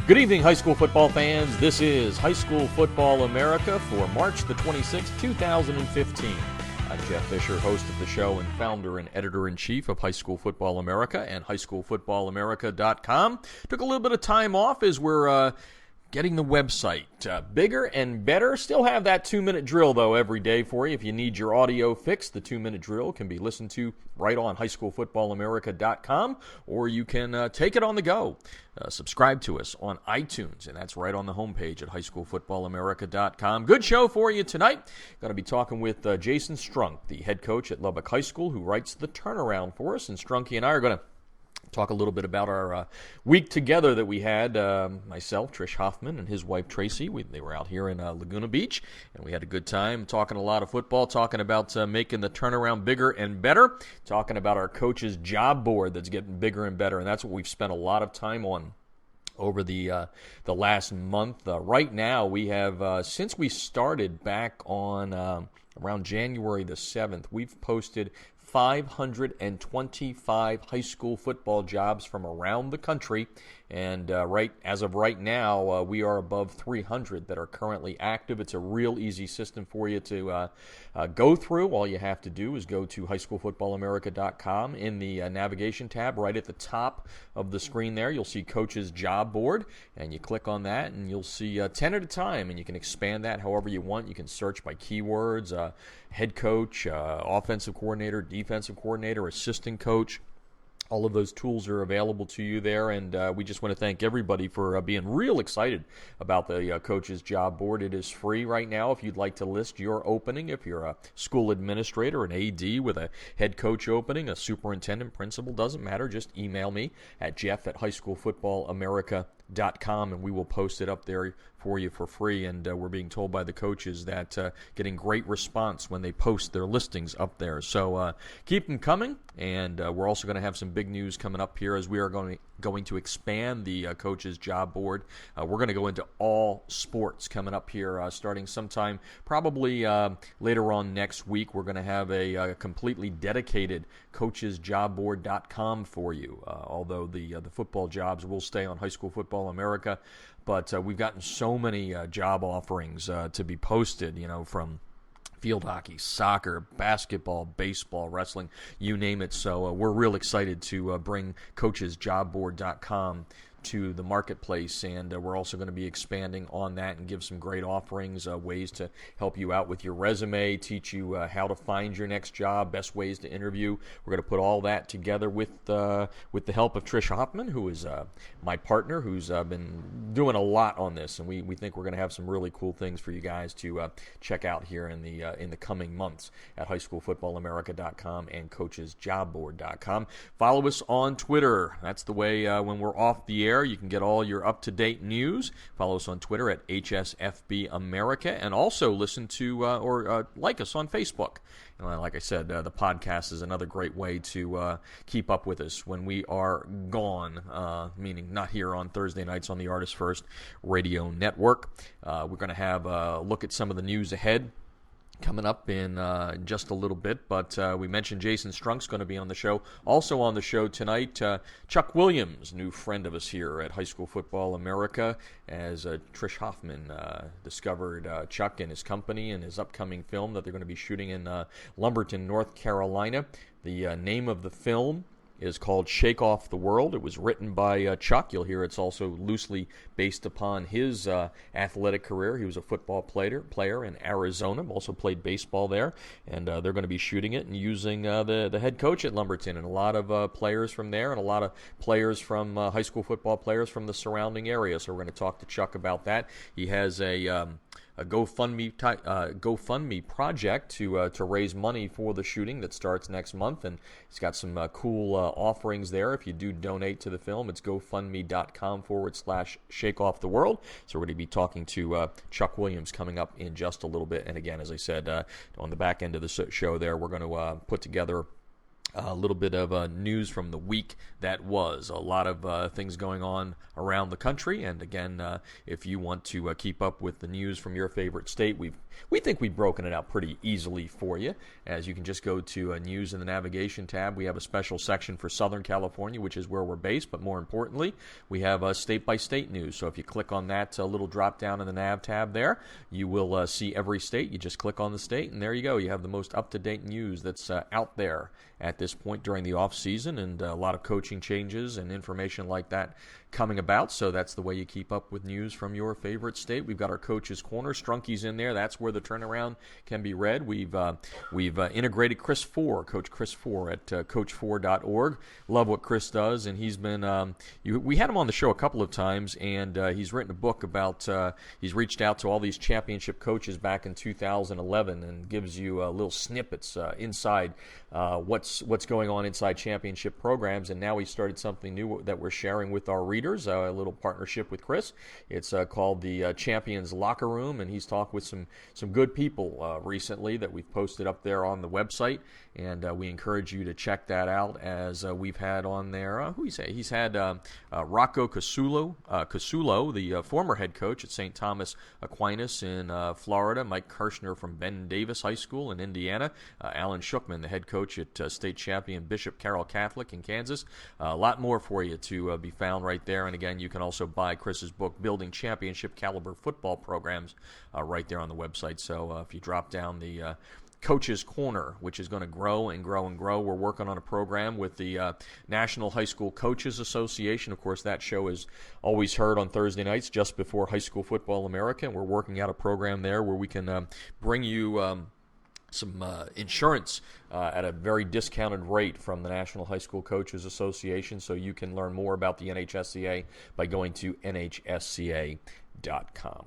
Good evening, high school football fans. This is High School Football America for March the 26th, 2015. I'm Jeff Fisher, host of the show and founder and editor-in-chief of High School Football America and highschoolfootballamerica.com. Took a little bit of time off as we're getting the website bigger and better. Still have that 2-minute drill, though, every day for you. If you need your audio fixed, the 2-minute drill can be listened to right on highschoolfootballamerica.com, or you can take it on the go. Subscribe to us on iTunes, and that's right on the homepage at highschoolfootballamerica.com. Good show for you tonight. Going to be talking with Jason Strunk, the head coach at Lubbock High School, who writes the turnaround for us. And Strunky and I are going to talk a little bit about our week together that we had. Myself, Trish Hoffman, and his wife Tracy. They were out here in Laguna Beach, and we had a good time talking a lot of football, talking about making the turnaround bigger and better, talking about our coach's job board that's getting bigger and better, and that's what we've spent a lot of time on over the last month. Right now, we have, since we started back on around January the 7th, we've posted 525 high school football jobs from around the country, and as of right now, we are above 300 that are currently active. It's a real easy system for you to go through. All you have to do is go to highschoolfootballamerica.com. In the navigation tab right at the top of the screen there, you'll see Coach's Job Board, and you click on that, and you'll see 10 at a time, and you can expand that however you want. You can search by keywords, head coach, offensive coordinator, defensive coordinator, assistant coach. All of those tools are available to you there, and we just want to thank everybody for being real excited about the Coach's Job Board. It is free right now if you'd like to list your opening. If you're a school administrator, an AD with a head coach opening, a superintendent, principal, doesn't matter. Just email me at jeff@highschoolfootballamerica.com, and we will post it up there for you for free. And we're being told by the coaches that getting great response when they post their listings up there. So keep them coming, and we're also going to have some big news coming up here as we are going to expand the Coach's Job Board. We're going to go into all sports coming up here starting sometime probably later on next week. We're going to have a completely dedicated coachesjobboard.com for you, although the football jobs will stay on High School Football America. But we've gotten so many job offerings to be posted, from field hockey, soccer, basketball, baseball, wrestling, you name it. So we're real excited to bring coachesjobboard.com to the marketplace, and we're also going to be expanding on that and give some great offerings, ways to help you out with your resume, teach you how to find your next job, best ways to interview. We're going to put all that together with the help of Trish Hoffman, who is my partner, who's been doing a lot on this, and we think we're going to have some really cool things for you guys to check out here in the coming months at highschoolfootballamerica.com and coachesjobboard.com. Follow us on Twitter. That's the way when we're off the air, you can get all your up-to-date news. Follow us on Twitter at HSFB America, and also listen to or like us on Facebook. Like I said, the podcast is another great way to keep up with us when we are gone, meaning not here on Thursday nights on the Artist First Radio Network. We're going to have a look at some of the news ahead coming up in just a little bit, but we mentioned Jason Strunk's going to be on the show. Also on the show tonight, Chuck Williams, new friend of us here at High School Football America, as Trish Hoffman discovered Chuck and his company and his upcoming film that they're going to be shooting in Lumberton, North Carolina. The name of the film is called Shake Off the World. It was written by Chuck. You'll hear it's also loosely based upon his athletic career. He was a football player in Arizona, also played baseball there, and they're going to be shooting it and using the head coach at Lumberton and a lot of players from there and a lot of players from high school football players from the surrounding area. So we're going to talk to Chuck about that. He has a GoFundMe project to raise money for the shooting that starts next month, and he's got some cool offerings there. If you do donate to the film, it's GoFundMe.com/ShakeOffTheWorld. So we're going to be talking to Chuck Williams coming up in just a little bit. And again, as I said, on the back end of the show there, we're going to put together A little bit of news from the week that was. A lot of things going on around the country. And again, if you want to keep up with the news from your favorite state, we think we've broken it out pretty easily for you, as you can just go to News in the Navigation tab. We have a special section for Southern California, which is where we're based, but more importantly, we have state-by-state news. So if you click on that little drop-down in the Nav tab there, you will see every state. You just click on the state, and there you go. You have the most up-to-date news that's out there at this point during the off-season, and a lot of coaching changes and information like that coming about. So that's the way you keep up with news from your favorite state. We've got our Coach's Corner. Strunky's in there. That's where the turnaround can be read. We've integrated Chris Four, Coach Chris Four at coach4.org. Love what Chris does, and he's been we had him on the show a couple of times, and he's written a book about he's reached out to all these championship coaches back in 2011 and gives you little snippets inside what's going on inside championship programs. And now he started something new that we're sharing with our readers, a little partnership with Chris. It's called the Champions Locker Room, and he's talked with some good people recently that we've posted up there on the website, and we encourage you to check that out. As we've had on there, he's had Rocco Casulo, the former head coach at St. Thomas Aquinas in Florida, Mike Kirshner from Ben Davis High School in Indiana, Alan Shookman, the head coach at state champion Bishop Carroll Catholic in Kansas. A lot more for you to be found right there. And again, you can also buy Chris's book, Building Championship Caliber Football Programs, right there on the website. So if you drop down the Coach's Corner, which is going to grow and grow and grow. We're working on a program with the National High School Coaches Association. Of course, that show is always heard on Thursday nights just before High School Football America, and we're working out a program there where we can bring you some insurance at a very discounted rate from the National High School Coaches Association, so you can learn more about the NHSCA by going to nhsca.com.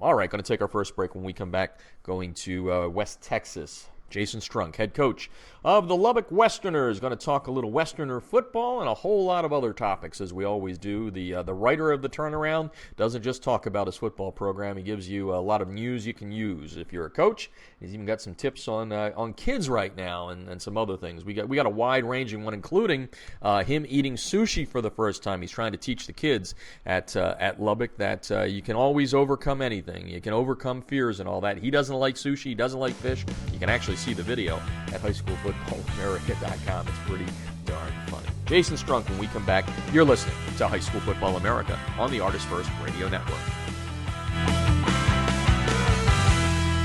All right, going to take our first break. When we come back, going to West Texas. Jason Strunk, head coach of the Lubbock Westerners, going to talk a little Westerner football and a whole lot of other topics, as we always do. The writer of the Turnaround doesn't just talk about his football program. He gives you a lot of news you can use if you're a coach. He's even got some tips on kids right now and some other things. We got a wide-ranging one, including him eating sushi for the first time. He's trying to teach the kids at Lubbock that you can always overcome anything. You can overcome fears and all that. He doesn't like sushi. He doesn't like fish. You can actually see the video at highschoolfootballamerica.com. It's pretty darn funny. Jason Strunk, when we come back, you're listening to High School Football America on the Artist First Radio Network.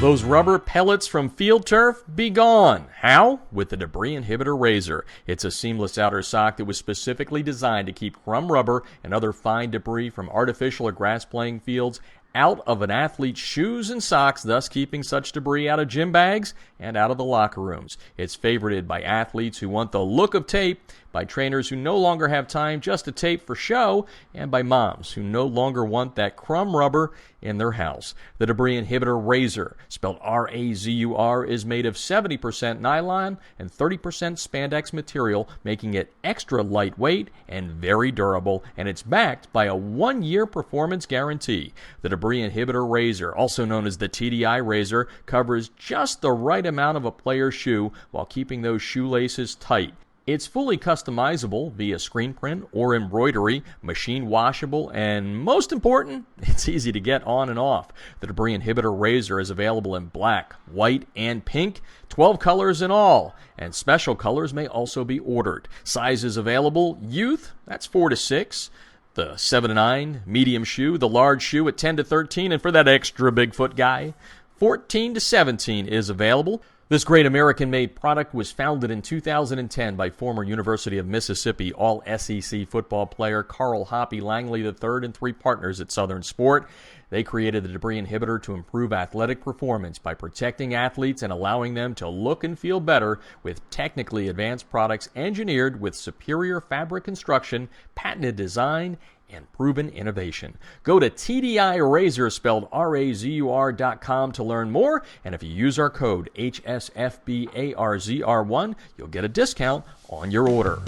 Those rubber pellets from field turf, be gone. How? With the Debris Inhibitor Razor. It's a seamless outer sock that was specifically designed to keep crumb rubber and other fine debris from artificial or grass playing fields out of an athlete's shoes and socks, thus keeping such debris out of gym bags and out of the locker rooms. It's favorited by athletes who want the look of tape, by trainers who no longer have time just to tape for show, and by moms who no longer want that crumb rubber in their house. The Debris Inhibitor Razor, spelled R-A-Z-U-R, is made of 70% nylon and 30% spandex material, making it extra lightweight and very durable, and it's backed by a 1-year performance guarantee. The Debris Inhibitor Razor, also known as the TDI Razor, covers just the right amount of a player's shoe while keeping those shoelaces tight. It's fully customizable via screen print or embroidery, machine washable, and most important, it's easy to get on and off. The Debris Inhibitor Razor is available in black, white, and pink, 12 colors in all, and special colors may also be ordered. Sizes available: youth, that's 4 to 6. The 7 to 9, medium shoe, the large shoe at 10 to 13, and for that extra Bigfoot guy, 14 to 17 is available. This great American-made product was founded in 2010 by former University of Mississippi All-SEC football player Carl Hoppy Langley III and 3 partners at Southern Sport. They created the Debris Inhibitor to improve athletic performance by protecting athletes and allowing them to look and feel better with technically advanced products engineered with superior fabric construction, patented design, and proven innovation. Go to TDIRazor, spelled RAZUR.com, to learn more, and if you use our code HSFBARZR1, you'll get a discount on your order.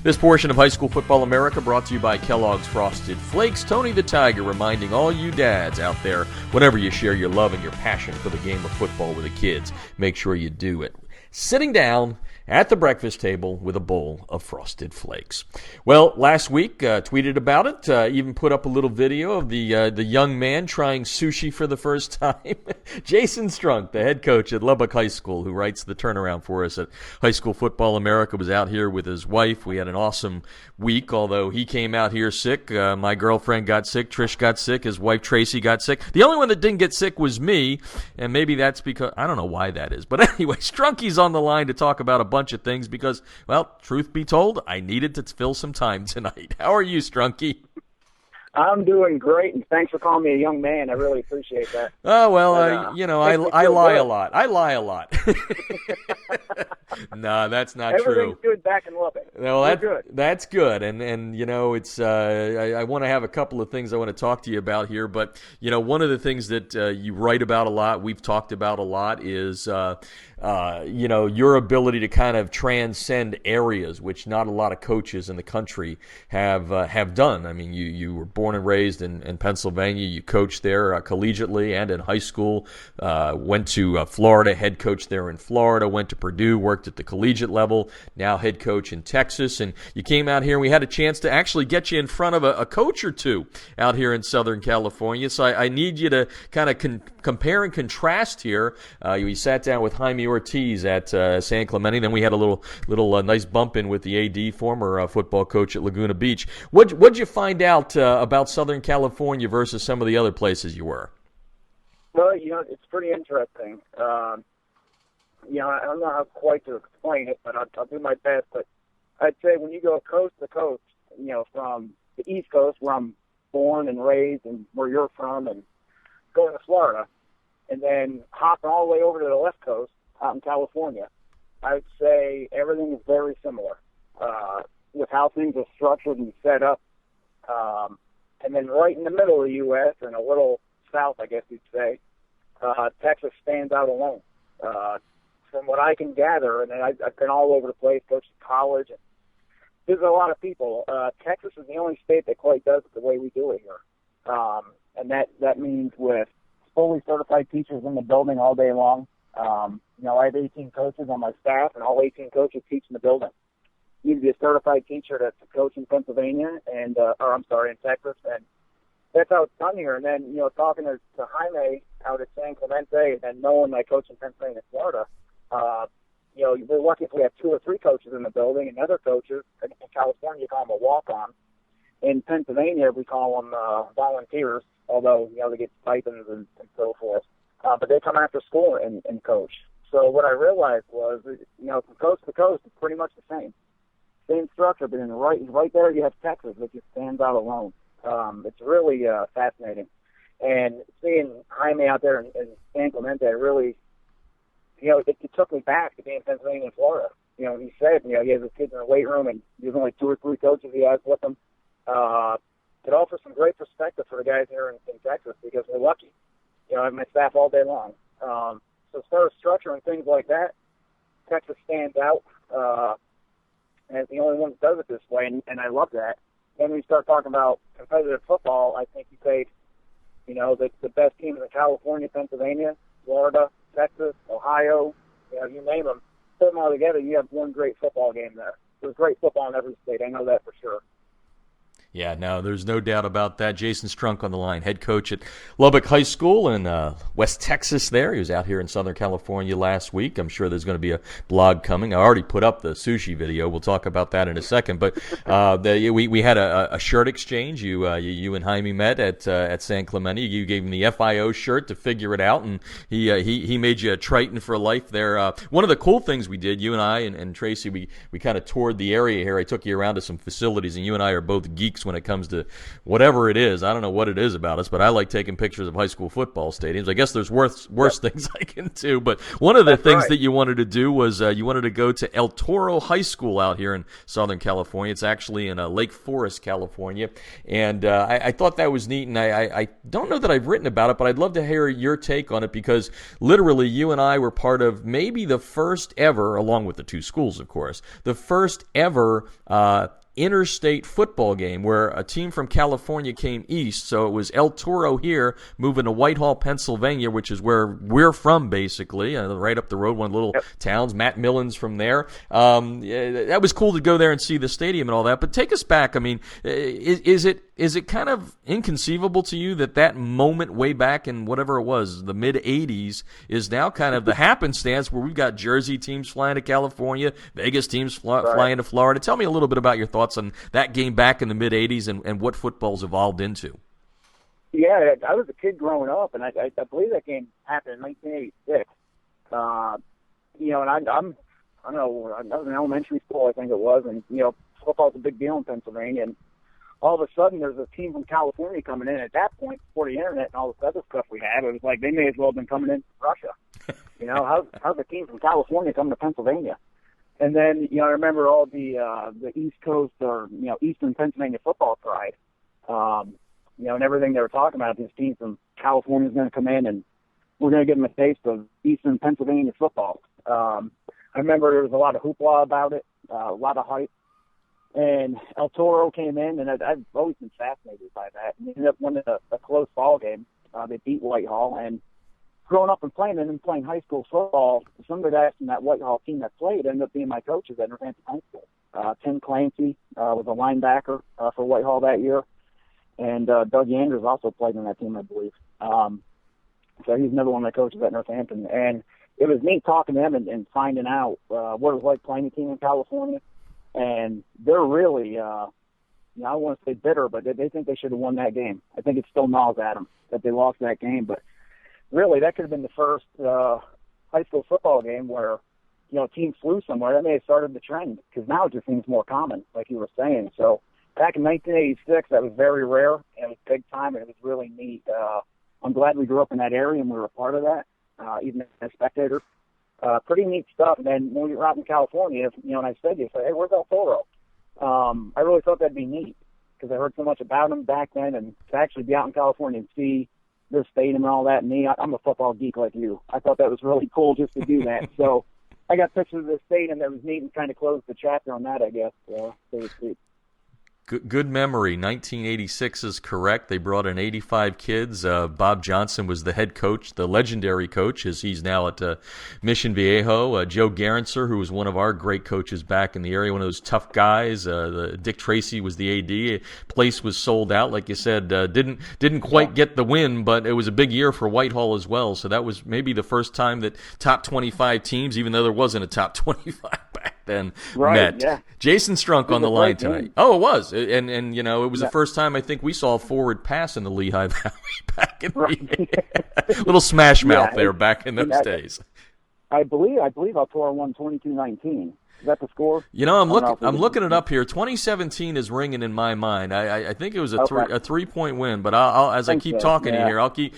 This portion of High School Football America brought to you by Kellogg's Frosted Flakes. Tony the Tiger reminding all you dads out there, whenever you share your love and your passion for the game of football with the kids, make sure you do it sitting down at the breakfast table with a bowl of Frosted Flakes. Well, last week, tweeted about it, even put up a little video of the young man trying sushi for the first time. Jason Strunk, the head coach at Lubbock High School, who writes the turnaround for us at High School Football America, was out here with his wife. We had an awesome week, although he came out here sick. My girlfriend got sick. Trish got sick. His wife, Tracy, got sick. The only one that didn't get sick was me, and maybe that's because, I don't know why that is. But anyway, Strunky's on the line to talk about a bunch of things because, well, truth be told, I needed to fill some time tonight. How are you, Strunky? I'm doing great, and thanks for calling me a young man. I really appreciate that. Oh, well, I lie a lot. I lie a lot. No, that's not true. Everything's good back in Lubbock. Well, that's good. And it's I want to have a couple of things I want to talk to you about here. But, one of the things that you write about a lot, we've talked about a lot, is your ability to kind of transcend areas, which not a lot of coaches in the country have done. I mean, you were born and raised in Pennsylvania. You coached there collegiately and in high school. Went to Florida, head coach there in Florida. Went to Purdue, worked at the collegiate level. Now head coach in Texas. And you came out here, and we had a chance to actually get you in front of a coach or two out here in Southern California. So I need you to kind of compare and contrast here. We sat down with Jaime Ortiz at San Clemente. Then we had a little nice bump in with the AD, former football coach at Laguna Beach. What'd you find out about Southern California versus some of the other places you were? Well, it's pretty interesting. I don't know how quite to explain it, but I'll do my best. But I'd say when you go coast to coast, from the East Coast, where I'm born and raised and where you're from, and going to Florida, and then hopping all the way over to the left coast out in California, I would say everything is very similar with how things are structured and set up. And then right in the middle of the U.S. and a little south, I guess you'd say, Texas stands out alone. From what I can gather, and I've been all over the place, coached at college, and there's a lot of people. Texas is the only state that quite does it the way we do it here. And that means with fully certified teachers in the building all day long. I have 18 coaches on my staff, and all 18 coaches teach in the building. You need to be a certified teacher to coach in Pennsylvania, in Texas, and that's how it's done here. And then, talking to Jaime out at San Clemente, and then knowing my coach in Pennsylvania and Florida, we're lucky if we have 2 or 3 coaches in the building, and other coaches in California, you call them a walk-on. In Pennsylvania, we call them volunteers, although, they get stipends and so forth. But they come after school and coach. So what I realized was, from coast to coast, it's pretty much the same. Same structure, but right there you have Texas, which just stands out alone. It's really fascinating. And seeing Jaime out there in San Clemente, really, it took me back to being in Pennsylvania and Florida. He said, he has his kids in the weight room, and there's only 2 or 3 coaches he has with him. It offers some great perspective for the guys here in Texas because we're lucky. I have my staff all day long. So as far as structure and things like that, Texas stands out. And it's the only one that does it this way, and I love that. Then when you start talking about competitive football, I think you take, the best teams in California, Pennsylvania, Florida, Texas, Ohio, you name them, put them all together, you have one great football game there. There's great football in every state. I know that for sure. Yeah, no, there's no doubt about that. Jason Strunk on the line, head coach at Lubbock High School in West Texas there. He was out here in Southern California last week. I'm sure there's going to be a blog coming. I already put up the sushi video. We'll talk about that in a second. But we had a shirt exchange. You and Jaime met at San Clemente. You gave him the FIO shirt to figure it out, and he made you a Triton for life there. One of the cool things we did, you and I and Tracy, we kind of toured the area here. I took you around to some facilities, and you and I are both geeks freaks when it comes to whatever it is. I don't know what it is about us, but I like taking pictures of high school football stadiums. I guess there's worse things I can do. But one of the things that you wanted to do was you wanted to go to El Toro High School out here in Southern California. It's actually in Lake Forest, California. And I thought that was neat, and I don't know that I've written about it, but I'd love to hear your take on it, because literally you and I were part of maybe the first ever, along with the two schools, of course, the first ever interstate football game where a team from California came east. So it was El Toro here moving to Whitehall, Pennsylvania, which is where we're from, basically, right up the road, one of the little towns. Matt Millen's from there. That was cool to go there and see the stadium and all that. But take us back. I mean, is it kind of inconceivable to you that moment way back in whatever it was, the mid-'80s, is now kind of the happenstance where we've got Jersey teams flying to California, Vegas teams flying to Florida? Tell me a little bit about your thoughts on that game back in the mid-'80s and what football's evolved into. Yeah, I was a kid growing up, and I believe that game happened in 1986. And I don't know, I was in elementary school, I think it was, and, football's a big deal in Pennsylvania, and all of a sudden there's a team from California coming in. At that point, before the internet and all this other stuff we had, it was like they may as well have been coming in from Russia. How's a team from California coming to Pennsylvania? And then, I remember all the East Coast or, Eastern Pennsylvania football pride, and everything they were talking about. This team from California is going to come in, and we're going to give them a taste of Eastern Pennsylvania football. I remember there was a lot of hoopla about it, a lot of hype. And El Toro came in, and I've always been fascinated by that. And ended up winning a close ball game. They beat Whitehall. And growing up and playing high school football, some of the guys from that Whitehall team that played ended up being my coaches at Northampton High School. Tim Clancy was a linebacker for Whitehall that year. And Doug Andrews also played on that team, I believe. So he's another one of my coaches at Northampton. And it was neat talking to them and finding out what it was like playing a team in California. And they're really, I don't want to say bitter, but they think they should have won that game. I think it still gnaws at them that they lost that game. But really, that could have been the first high school football game where, a team flew somewhere. That may have started the trend, because now it just seems more common, like you were saying. So back in 1986, that was very rare, and it was big time, and it was really neat. I'm glad we grew up in that area and we were a part of that, even as a spectator. Pretty neat stuff. And then when you're out in California, and I said, you say, hey, where's El Toro? I really thought that'd be neat, because I heard so much about them back then, and to actually be out in California and see their stadium and all that. And I'm a football geek like you. I thought that was really cool just to do that. So I got pictures of the stadium that was neat and kind of closed the chapter on that, I guess. So to speak. Good memory. 1986 is correct. They brought in 85 kids. Bob Johnson was the head coach, the legendary coach, as he's now at Mission Viejo. Joe Garancer, who was one of our great coaches back in the area, one of those tough guys. Dick Tracy was the AD. Place was sold out, like you said. Didn't quite get the win, but it was a big year for Whitehall as well. So that was maybe the first time that top 25 teams, even though there wasn't a top 25 back then, met. Yeah. Jason Strunk on the line tonight. Oh, it was. And it was the first time I think we saw a forward pass in the Lehigh Valley back in the little smash mouth there back in those days. I believe El Toro won 22-19. Is that the score? I'm looking it up here. 2017 is ringing in my mind. I think it was a 3-point win, but as I keep talking here, I'll keep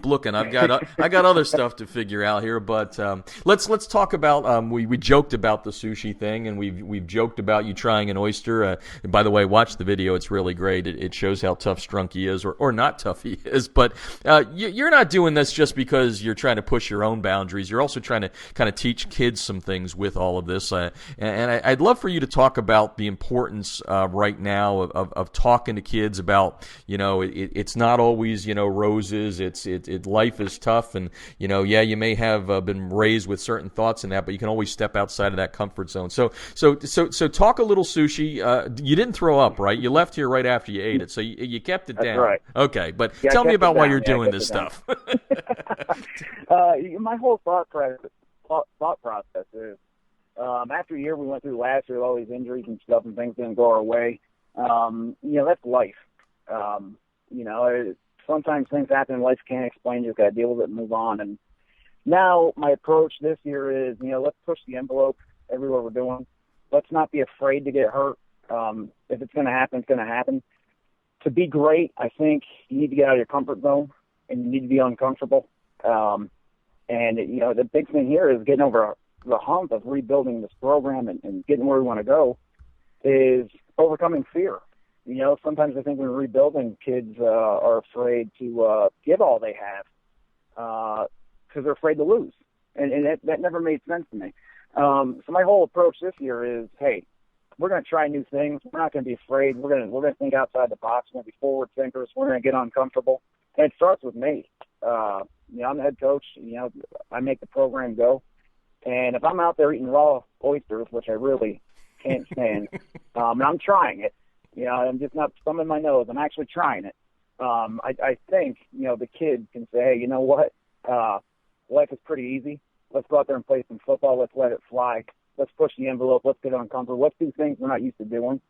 looking. I got other stuff to figure out here, but let's talk about we joked about the sushi thing, and we've joked about you trying an oyster. By the way, watch the video. It's really great. It shows how tough Strunky is, or not tough he is. But you're not doing this just because you're trying to push your own boundaries. You're also trying to kind of teach kids some things with all of this. And I'd love for you to talk about the importance right now of talking to kids about, it's not always, roses. Life is tough, and you may have been raised with certain thoughts in that, but you can always step outside of that comfort zone. So talk a little sushi. You didn't throw up, right? You left here right after you ate it, so you kept it down. That's right. Okay, but tell me about why you're doing this stuff. My whole thought process is, after a year we went through last year with all these injuries and stuff, and things didn't go our way, that's life. Sometimes things happen in life you can't explain. You just got to deal with it and move on. And now my approach this year is, let's push the envelope everywhere we're doing. Let's not be afraid to get hurt. If it's going to happen, it's going to happen. to be great, I think you need to get out of your comfort zone and you need to be uncomfortable. And, you know, the big thing here is getting over the hump of rebuilding this program and getting where we want to go is overcoming fear. You know, sometimes I think when rebuilding, kids are afraid to give all they have because they're afraid to lose. And that never made sense to me. So my whole approach this year is, hey, we're going to try new things. We're not going to be afraid. We're going to think outside the box. We're going to be forward thinkers. We're going to get uncomfortable. And it starts with me. You know, I'm the head coach. You know, I make the program go. And if I'm out there eating raw oysters, which I really can't stand, and I'm trying it, you know, I'm just not thumbing my nose. I'm actually trying it. I think, you know, the kid can say, hey, you know what? Life is pretty easy. Let's go out there and play some football. Let's let it fly. Let's push the envelope. Let's get uncomfortable. Let's do things we're not used to doing.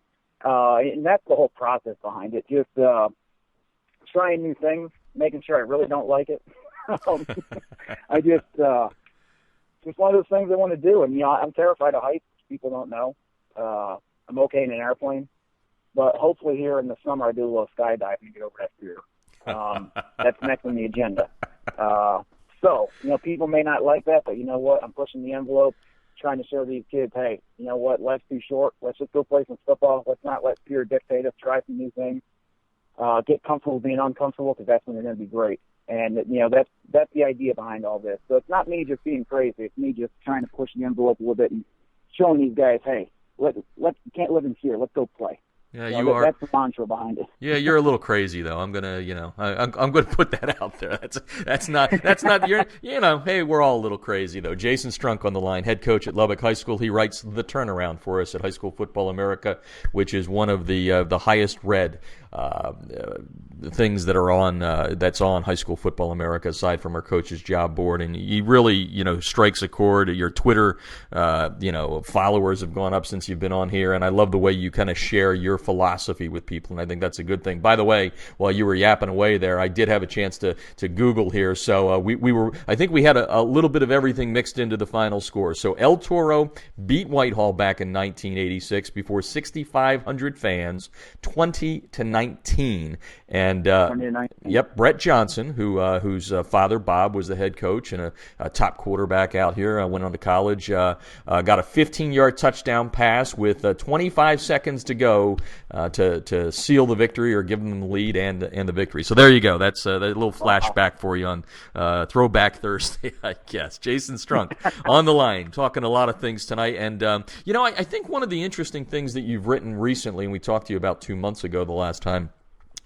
And that's the whole process behind it. Just trying new things, making sure I really don't like it. I just one of those things I want to do. And, you know, I'm terrified of heights. People don't know. I'm okay in an airplane. But hopefully here in the summer I do a little skydiving and get over that fear. That's next on the agenda. So, you know, people may not like that, but you know what? I'm pushing the envelope, trying to show these kids, hey, you know what? Life's too short. Let's just go play some football. Let's not let fear dictate us. Try some new things. Get comfortable being uncomfortable because that's when you're going to be great. And, you know, that's the idea behind all this. So it's not me just being crazy. It's me just trying to push the envelope a little bit and showing these guys, hey, you can't live in fear. Let's go play. Yeah, you are. That's the mantra behind it. Yeah, you're a little crazy though. I'm gonna, you know, I'm gonna put that out there. That's not your, you know. Hey, we're all a little crazy though. Jason Strunk on the line, head coach at Lubbock High School. He writes the turnaround for us at High School Football America, which is one of the highest read things that are on that's on High School Football America aside from our coach's job board. And he really, you know, strikes a chord. Your Twitter, you know, followers have gone up since you've been on here, and I love the way you kind of share your philosophy with people, and I think that's a good thing. By the way, while you were yapping away there, I did have a chance to Google here, so we were, I think we had a little bit of everything mixed into the final score. So El Toro beat Whitehall back in 1986 before 6,500 fans, 20-19, and yep, Brett Johnson, whose father Bob was the head coach and a top quarterback out here, went on to college, got a 15-yard touchdown pass with 25 seconds to go to seal the victory or give them the lead and the victory. So there you go. That's a little flashback for you on Throwback Thursday, I guess. Jason Strunk on the line, talking a lot of things tonight. And, you know, I think one of the interesting things that you've written recently, and we talked to you about 2 months ago the last time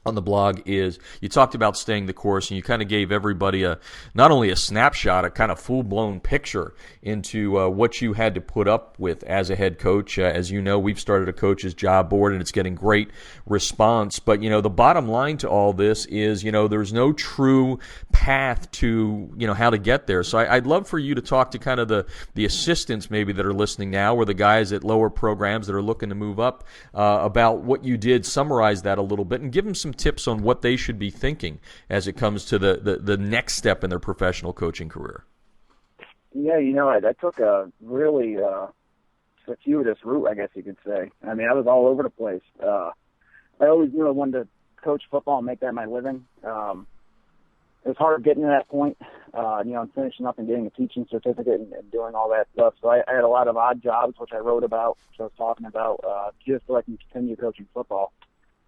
on the blog, is you talked about staying the course, and you kind of gave everybody not only a snapshot, a kind of full-blown picture into what you had to put up with as a head coach. As you know, we've started a coach's job board, and it's getting great response. But, you know, the bottom line to all this is, you know, there's no true path to, you know, how to get there. So I'd love for you to talk to kind of the assistants maybe that are listening now, or the guys at lower programs that are looking to move up, about what you did, summarize that a little bit, and give them some tips on what they should be thinking as it comes to the next step in their professional coaching career. Yeah, you know, I took a really circuitous route, I guess you could say. I mean, I was all over the place. I always knew I wanted to coach football and make that my living. It was hard getting to that point, you know, and finishing up and getting a teaching certificate and doing all that stuff. So I had a lot of odd jobs, which I wrote about, which I was talking about, just so I can continue coaching football.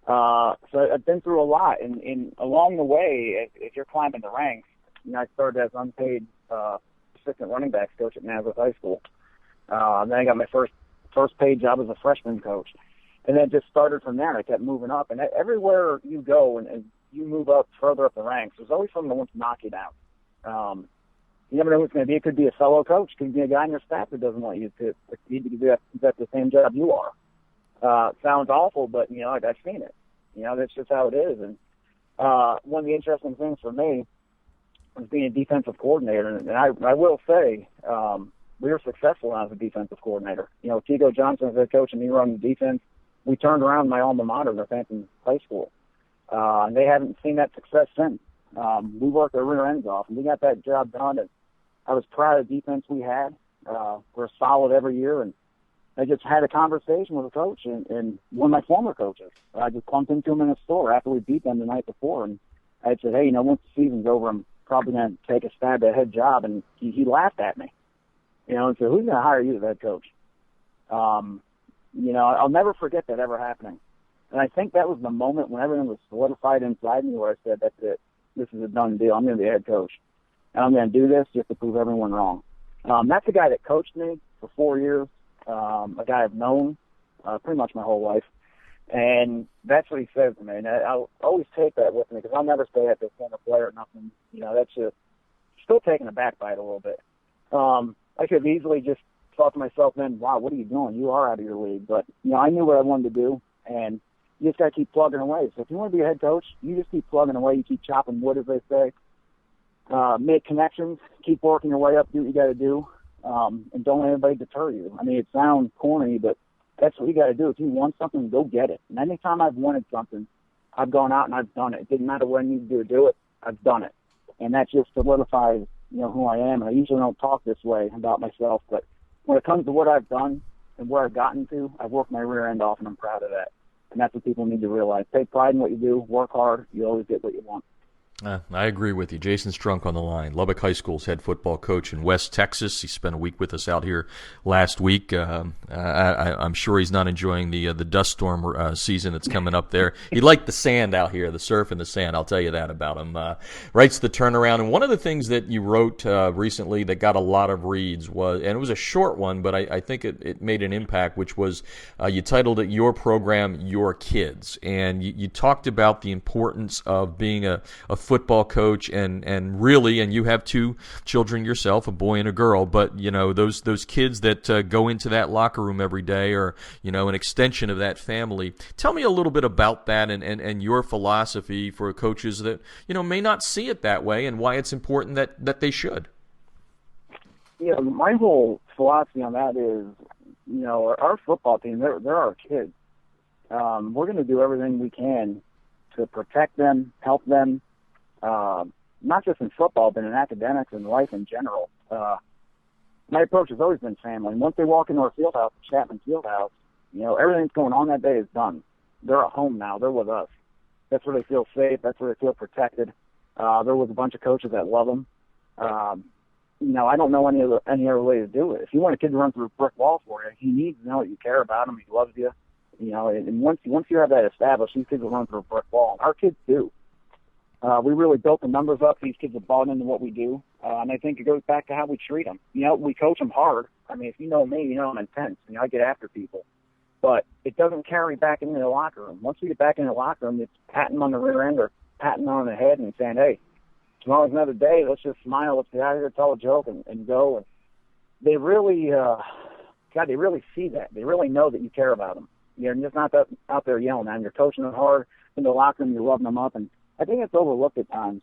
So I've been through a lot, and along the way, if you're climbing the ranks, you know, I started as unpaid assistant running backs coach at Nazareth High School. Then I got my first paid job as a freshman coach, and then just started from there. I kept moving up, and everywhere you go and you move up further up the ranks, there's always someone that wants to knock you down. You never know who it's going to be. It could be a fellow coach. It could be a guy on your staff that doesn't want you to succeed because he's at the same job you are. Sounds awful, but, you know, I've seen it. You know, that's just how it is. And one of the interesting things for me was being a defensive coordinator. And I will say we were successful as a defensive coordinator. You know, Tigo Johnson as head coach and me running the defense, we turned around my alma mater, Northampton High School. And they haven't seen that success since. We worked our rear ends off, and we got that job done. And I was proud of the defense we had. We're solid every year, and I just had a conversation with a coach and one of my former coaches. I just bumped into him in a store after we beat them the night before, and I said, hey, once the season's over, I'm probably going to take a stab at a head job. And he laughed at me, and said, who's going to hire you as head coach? I'll never forget that ever happening. And I think that was the moment when everything was solidified inside me where I said, that's it. This is a done deal. I'm going to be a head coach. And I'm going to do this just to prove everyone wrong. That's a guy that coached me for 4 years, a guy I've known pretty much my whole life. And that's what he says to me. And I'll always take that with me because I'll never say that to a former player or nothing. That's just still taken aback by it a little bit. I could have easily just thought to myself then, wow, what are you doing? You are out of your league. But, I knew what I wanted to do, and you just got to keep plugging away. So if you want to be a head coach, you just keep plugging away. You keep chopping wood, as they say. Make connections. Keep working your way up. Do what you got to do. And don't let anybody deter you. I mean, it sounds corny, but that's what you got to do. If you want something, go get it. And anytime I've wanted something, I've gone out and I've done it. It didn't matter what I needed to do it. I've done it. And that just solidifies, who I am. And I usually don't talk this way about myself, but when it comes to what I've done and where I've gotten to, I've worked my rear end off, and I'm proud of that. And that's what people need to realize. Take pride in what you do. Work hard. You always get what you want. I agree with you. Jason Strunk on the line, Lubbock High School's head football coach in West Texas. He spent a week with us out here last week. I'm sure he's not enjoying the dust storm season that's coming up there. He liked the sand out here, the surf and the sand. I'll tell you that about him. Writes the turnaround. And one of the things that you wrote recently that got a lot of reads was, and it was a short one, but I think it made an impact, which was you titled it Your Program, Your Kids. And you talked about the importance of being a football coach and really, and you have two children yourself, a boy and a girl, but those kids that go into that locker room every day are an extension of that family. Tell me a little bit about that and your philosophy for coaches that may not see it that way and why it's important that they should. My whole philosophy on that is our football team, they're our kids. We're going to do everything we can to protect them, help them, not just in football, but in academics and life in general. My approach has always been family. And once they walk into our field house, Chapman Field House, everything that's going on that day is done. They're at home now. They're with us. That's where they feel safe. That's where they feel protected. There was a bunch of coaches that love them. I don't know any other way to do it. If you want a kid to run through a brick wall for you, he needs to know that you care about him. He loves you. And once you have that established, these kids will run through a brick wall. And our kids do. We really built the numbers up. These kids have bought into what we do. And I think it goes back to how we treat them. We coach them hard. I mean, if you know me, I'm intense. I get after people. But it doesn't carry back into the locker room. Once we get back in the locker room, it's patting them on the rear end or patting them on the head and saying, hey, tomorrow's another day. Let's just smile. Let's get out of here, tell a joke, and go. And they really, they really see that. They really know that you care about them. You're just not out there yelling at them. You're coaching them hard in the locker room. You're rubbing them up. And I think it's overlooked at times.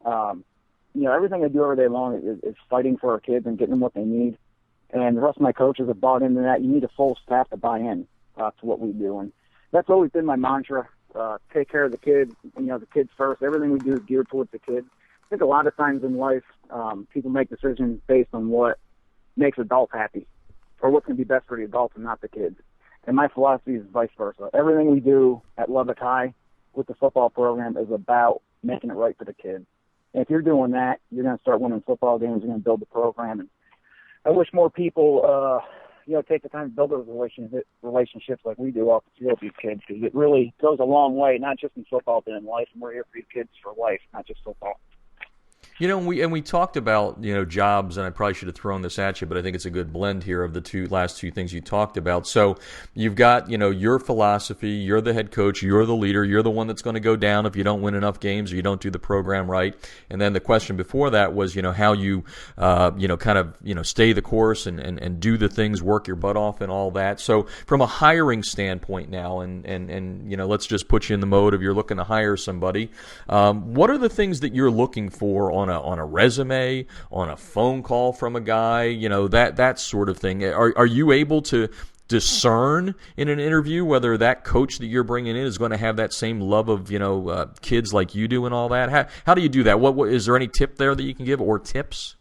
Everything I do every day long is fighting for our kids and getting them what they need. And the rest of my coaches have bought into that. You need a full staff to buy in to what we do. And that's always been my mantra. Take care of the kids, the kids first. Everything we do is geared towards the kids. I think a lot of times in life, people make decisions based on what makes adults happy or what's going to be best for the adults and not the kids. And my philosophy is vice versa. Everything we do at Lubbock High with the football program is about making it right for the kids. And if you're doing that, you're going to start winning football games. You're going to build the program. And I wish more people, take the time to build those relationships like we do off the field with these kids, because it really goes a long way, not just in football, but in life. And we're here for these kids for life, not just football. We talked about jobs, and I probably should have thrown this at you, but I think it's a good blend here of the last two things you talked about. So you've got your philosophy. You're the head coach. You're the leader. You're the one that's going to go down if you don't win enough games or you don't do the program right. And then the question before that was how you stay the course and do the things, work your butt off, and all that. So from a hiring standpoint now, and let's just put you in the mode of you're looking to hire somebody. What are the things that you're looking for on a resume, on a phone call from a guy, that sort of thing? Are you able to discern in an interview whether that coach that you're bringing in is going to have that same love of kids like you do and all that? How do you do that? What is there any tip there that you can give or tips?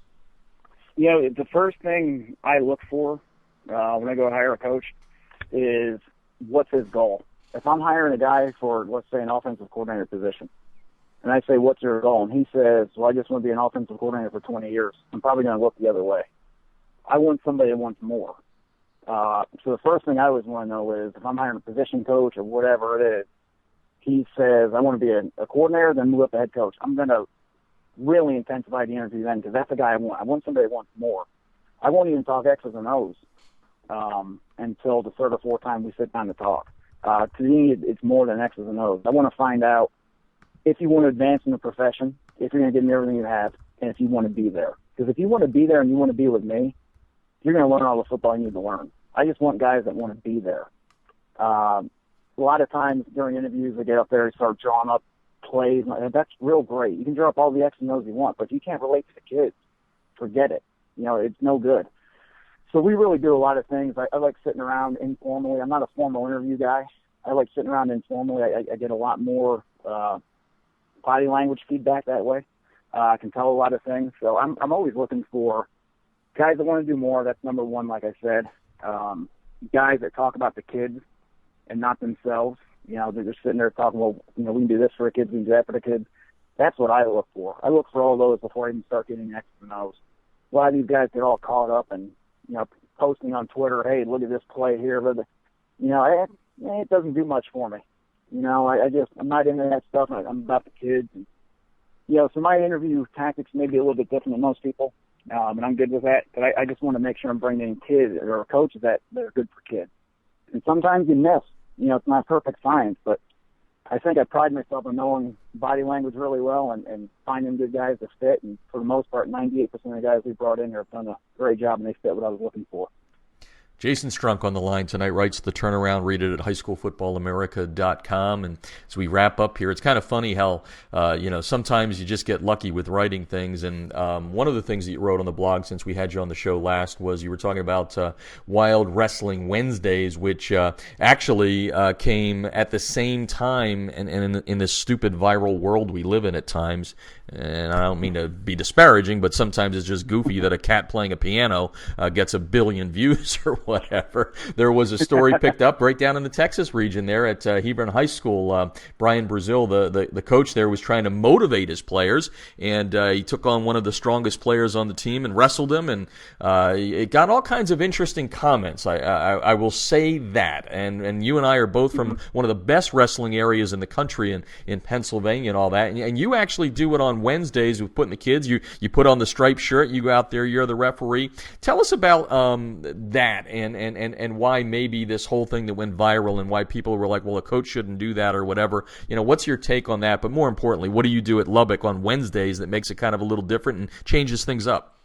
The first thing I look for when I go hire a coach is what's his goal. If I'm hiring a guy for, let's say, an offensive coordinator position, and I say, what's your goal? And he says, well, I just want to be an offensive coordinator for 20 years. I'm probably going to look the other way. I want somebody that wants more. So the first thing I always want to know is if I'm hiring a position coach or whatever it is, he says, I want to be a coordinator, then move up to head coach. I'm going to really intensify the interview then because that's the guy I want. I want somebody that wants more. I won't even talk X's and O's until the third or fourth time we sit down to talk. To me, it's more than X's and O's. I want to find out if you want to advance in the profession, if you're going to give me everything you have, and if you want to be there. Because if you want to be there and you want to be with me, you're going to learn all the football you need to learn. I just want guys that want to be there. A lot of times during interviews, they get up there and start drawing up plays. That's real great. You can draw up all the X's and O's you want, but if you can't relate to the kids, forget it. It's no good. So we really do a lot of things. I like sitting around informally. I'm not a formal interview guy. I like sitting around informally. I get a lot more body language feedback that way. I can tell a lot of things. So I'm always looking for guys that want to do more. That's number one, like I said. Guys that talk about the kids and not themselves. They're just sitting there talking, well, we can do this for the kids, we can do that for the kids. That's what I look for. I look for all those before I even start getting X's and O's. A lot of these guys get all caught up and, posting on Twitter, hey, look at this play here. But, it doesn't do much for me. I'm not into that stuff. I'm about the kids. And, so my interview tactics may be a little bit different than most people, and I'm good with that. But I just want to make sure I'm bringing in kids or coaches that are good for kids. And sometimes you miss. It's not perfect science, but I think I pride myself on knowing body language really well and finding good guys to fit. And for the most part, 98% of the guys we brought in here have done a great job, and they fit what I was looking for. Jason Strunk on the line tonight writes The Turnaround. Read it at highschoolfootballamerica.com. And as we wrap up here, it's kind of funny how, sometimes you just get lucky with writing things. And one of the things that you wrote on the blog since we had you on the show last was you were talking about Wild Wrestling Wednesdays, which actually came at the same time and in this stupid viral world we live in at times. And I don't mean to be disparaging, but sometimes it's just goofy that a cat playing a piano gets 1 billion views or whatever. There was a story picked up right down in the Texas region there at Hebron High School. Brian Brazil, the coach there, was trying to motivate his players, and he took on one of the strongest players on the team and wrestled him, and it got all kinds of interesting comments. I will say that. And you and I are both from one of the best wrestling areas in the country in Pennsylvania and all that. And you actually do it on Wednesdays with putting the kids. You put on the striped shirt. You go out there. You're the referee. Tell us about that and why maybe this whole thing that went viral and why people were like, well, a coach shouldn't do that or whatever. What's your take on that? But more importantly, what do you do at Lubbock on Wednesdays that makes it kind of a little different and changes things up?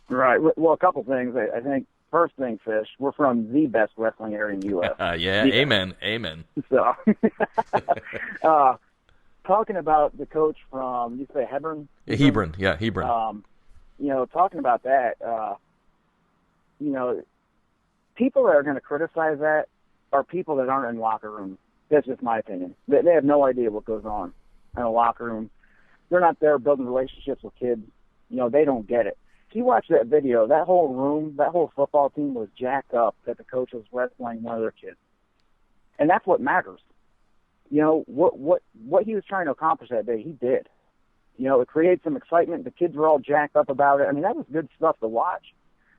Right. Well, a couple things. I think first thing, Fish, we're from the best wrestling area in the U.S. Yeah. Amen. So, talking about the coach from, you say Hebron? Hebron. Yeah, Hebron. Talking about that, people that are going to criticize that are people that aren't in locker rooms. That's just my opinion. They have no idea what goes on in a locker room. They're not there building relationships with kids. They don't get it. If you watch that video, that whole room, that whole football team was jacked up that the coach was wrestling one of their kids. And that's what matters. What he was trying to accomplish that day, he did. It created some excitement. The kids were all jacked up about it. I mean, that was good stuff to watch.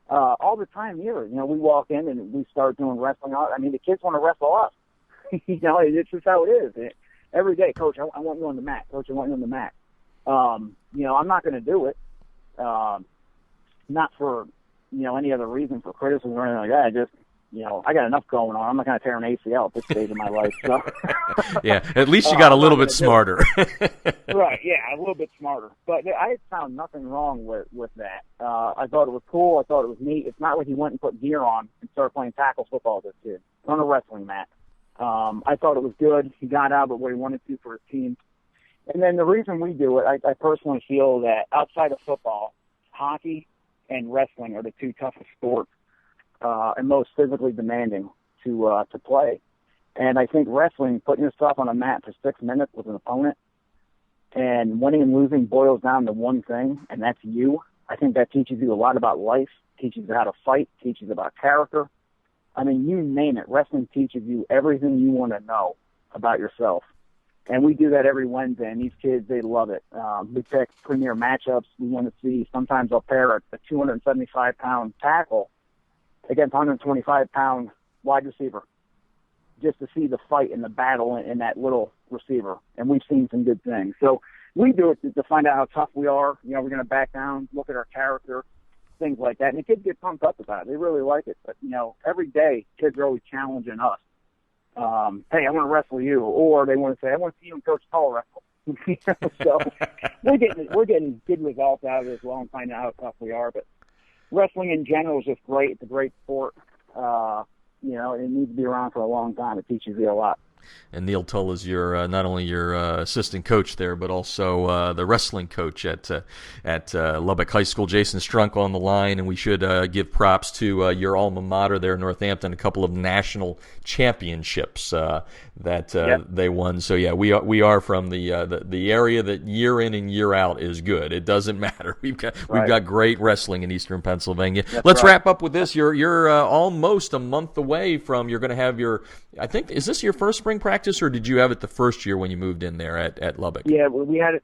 All the time here, we walk in and we start doing wrestling. I mean, the kids want to wrestle us. It's just how it is. Every day, Coach, I want you on the mat. Coach, I want you on the mat. I'm not going to do it. Not for, any other reason, for criticism or anything like that. I just, I got enough going on. I'm not going to tear an ACL at this stage of my life. So. Yeah, at least you got a little bit smarter. Right, yeah, a little bit smarter. But I had found nothing wrong with that. I thought it was cool. I thought it was neat. It's not like he went and put gear on and started playing tackle football with this kid on a wrestling mat. I thought it was good. He got out of what he wanted to for his team. And then the reason we do it, I personally feel that outside of football, hockey and wrestling are the two toughest sports and most physically demanding to play. And I think wrestling, putting yourself on a mat for 6 minutes with an opponent and winning and losing boils down to one thing, and that's you. I think that teaches you a lot about life, teaches you how to fight, teaches about character. I mean, you name it. Wrestling teaches you everything you want to know about yourself. And we do that every Wednesday, and these kids, they love it. We pick premier matchups we want to see. Sometimes I'll pair a 275-pound tackle against a 125-pound wide receiver just to see the fight and the battle in that little receiver. And we've seen some good things. So we do it to find out how tough we are. You know, we're going to back down, look at our character, things like that. And the kids get pumped up about it. They really like it. But, you know, every day kids are always challenging us. Hey, I want to wrestle you. Or they want to say, I want to see you and Coach Paul wrestle. So we're getting good results out of it as well and finding out how tough we are. But wrestling in general is just great. It's a great sport. You know, it needs to be around for a long time. It teaches you a lot. And Neil Tull is your not only your assistant coach there, but also the wrestling coach at Lubbock High School. Jason Strunk on the line, and we should give props to your alma mater there, Northampton. A couple of national championships that they won. So yeah, we are from the area that year in and year out is good. It doesn't matter. We've got great wrestling in Eastern Pennsylvania. Let's wrap up with this. You're almost a month away from. You're going to have your. I think, is this your first spring practice, or did you have it the first year when you moved in there at Lubbock? Yeah, we had it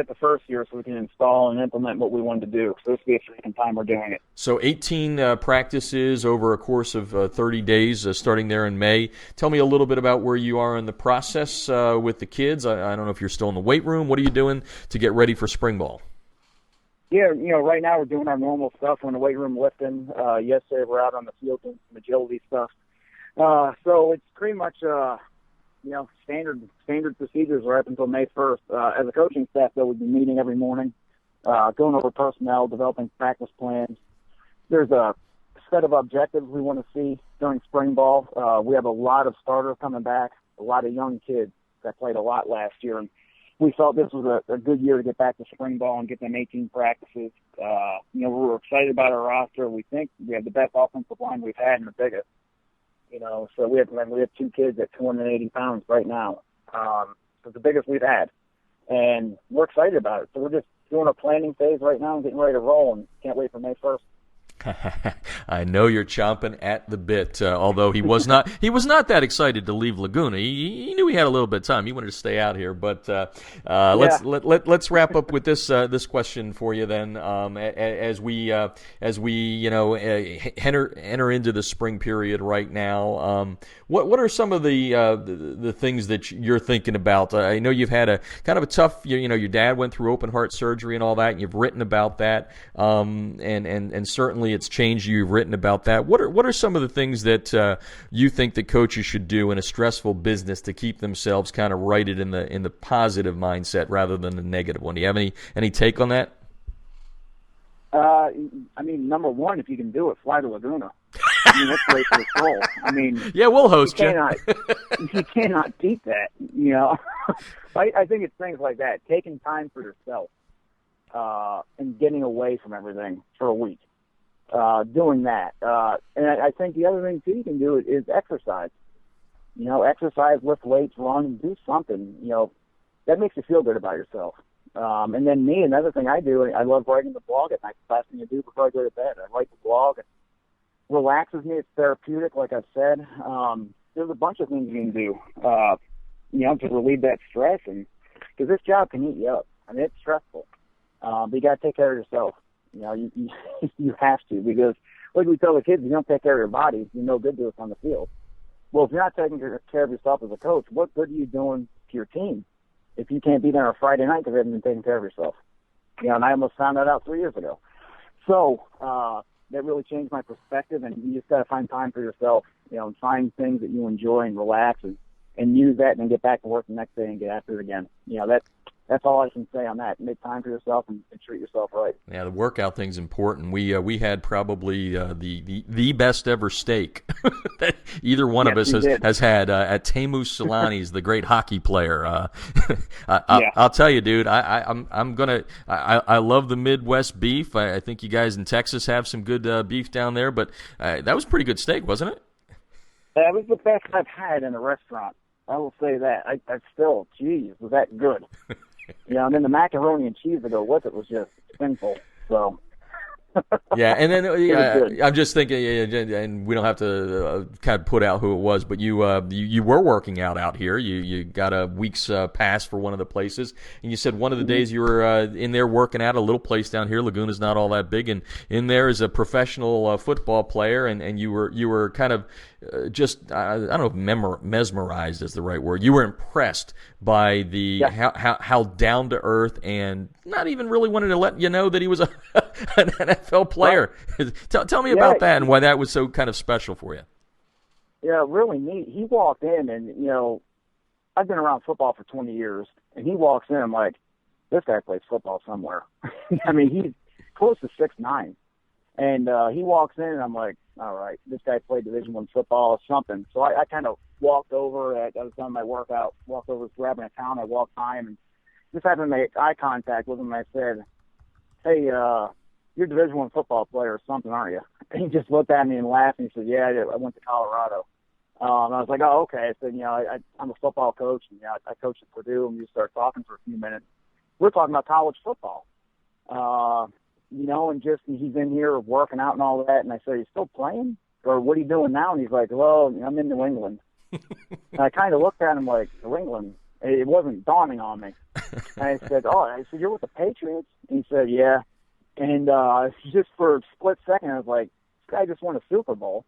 the first year so we can install and implement what we wanted to do. So this will be a second time we're doing it. So 18 practices over a course of 30 days, starting there in May. Tell me a little bit about where you are in the process with the kids. I don't know if you're still in the weight room. What are you doing to get ready for spring ball? Yeah, you know, right now we're doing our normal stuff. We're in the weight room lifting. Yesterday we're out on the field doing some agility stuff. So it's pretty much, you know, standard procedures are up until May 1st. As a coaching staff, though, we'll be meeting every morning, going over personnel, developing practice plans. There's a set of objectives we want to see during spring ball. We have a lot of starters coming back, a lot of young kids that played a lot last year, and we felt this was a good year to get back to spring ball and get them 18 practices. You know, we're excited about our roster. We think we have the best offensive line we've had and the biggest. You know, so we have two kids at 280 pounds right now. It's the biggest we've had. And we're excited about it. So we're just doing a planning phase right now and getting ready to roll, and can't wait for May 1st. I know you're chomping at the bit. Although he was not that excited to leave Laguna. He knew he had a little bit of time. He wanted to stay out here. But let's wrap up with this question for you then. As we you know enter into the spring period right now. What are some of the things that you're thinking about? I know you've had a kind of a tough. You know, your dad went through open heart surgery and all that. And you've written about that. And certainly it's changed you. You've written about that. What are some of the things that you think that coaches should do in a stressful business to keep themselves kind of righted in the positive mindset rather than the negative one? Do you have any take on that? I mean, number one, if you can do it, fly to Laguna. I mean, that's great for the soul. I mean, yeah, we'll host you. You cannot beat that. You know, I think it's things like that. Taking time for yourself and getting away from everything for a week. Doing that. And I think the other thing, too, you can do is exercise. You know, exercise, lift weights, run, do something. You know, that makes you feel good about yourself. And then me, another thing I do, I love writing the blog at night. It's the last thing I do before I go to bed. I write the blog. It relaxes me. It's therapeutic, like I've said. There's a bunch of things you can do, you know, to relieve that stress. And because this job can eat you up. I mean, it's stressful. But you got to take care of yourself. You know, you have to, because like we tell the kids, if you don't take care of your body, you're no good to us on the field. Well, if you're not taking care of yourself as a coach, what good are you doing to your team if you can't be there on a Friday night because you haven't been taking care of yourself? You know, and I almost found that out 3 years ago. So that really changed my perspective, and you just got to find time for yourself, you know, and find things that you enjoy and relax and use that and then get back to work the next day and get after it again. You know, that's all I can say on that. Make time for yourself and treat yourself right. Yeah, the workout thing's important. We had probably the best ever steak that either one of us has had at Teemu Solani's, the great hockey player. I'll tell you, dude. I love the Midwest beef. I think you guys in Texas have some good beef down there, but that was pretty good steak, wasn't it? That was the best I've had in a restaurant. I will say that. I still, geez, was that good? You know, and then the macaroni and cheese to go with it was just sinful. So, Yeah, and then good. I'm just thinking, and we don't have to kind of put out who it was, but you were working out here. You got a week's pass for one of the places, and you said one of the days you were in there working out a little place down here. Laguna's not all that big, and in there is a professional football player, and you were kind of just I don't know if mesmerized is the right word. You were impressed by the how down to earth and not even really wanted to let you know that he was an NFL player. Right. Tell me about that and why that was so kind of special for you. Yeah, really neat. He walked in, and I've been around football for 20 years, and he walks in. I'm like, this guy plays football somewhere. I mean, he's close to 6'9", and he walks in, and I'm like, all right, this guy played Division I football or something. So I kind of walked over. I was done my workout, walked over, grabbing a towel. I walked by him and just happened to make eye contact with him. And I said, hey, you're a Division I football player or something, aren't you? And he just looked at me and laughed, and he said, yeah, I went to Colorado. And I was like, oh, okay. I said, I'm a football coach, and I coach at Purdue, and we start talking for a few minutes. We're talking about college football. And just he's in here working out and all that. And I said, you still playing? Or what are you doing now? And he's like, well, I'm in New England. And I kind of looked at him like, New England? It wasn't dawning on me. And I said, you're with the Patriots? And he said, yeah. And just for a split second, I was like, this guy just won a Super Bowl.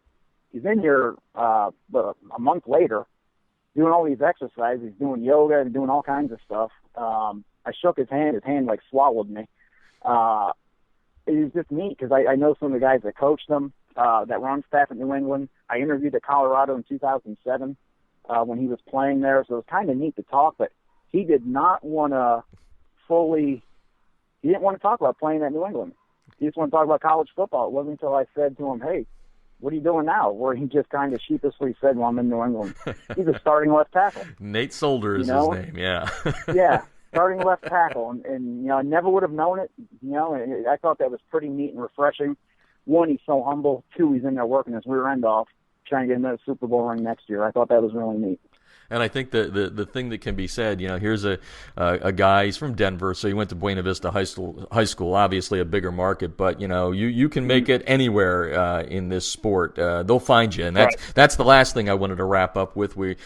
He's in here a month later doing all these exercises. He's doing yoga and doing all kinds of stuff. I shook his hand. His hand, like, swallowed me. It was just neat because I know some of the guys that coached them, that were on staff at New England. I interviewed at Colorado in 2007 when he was playing there, so it was kind of neat to talk, but he did not want to he didn't want to talk about playing at New England. He just wanted to talk about college football. It wasn't until I said to him, hey, what are you doing now? Where he just kind of sheepishly said, well, I'm in New England. He's a starting left tackle. Nate Solder is his name, yeah. Yeah. Starting left tackle, and I never would have known it. And I thought that was pretty neat and refreshing. One, he's so humble. Two, he's in there working his rear end off, trying to get another Super Bowl ring next year. I thought that was really neat. And I think the thing that can be said, here's a guy, he's from Denver, so he went to Buena Vista High School, obviously a bigger market, but you can make it anywhere in this sport. They'll find you, and that's the last thing I wanted to wrap up with. We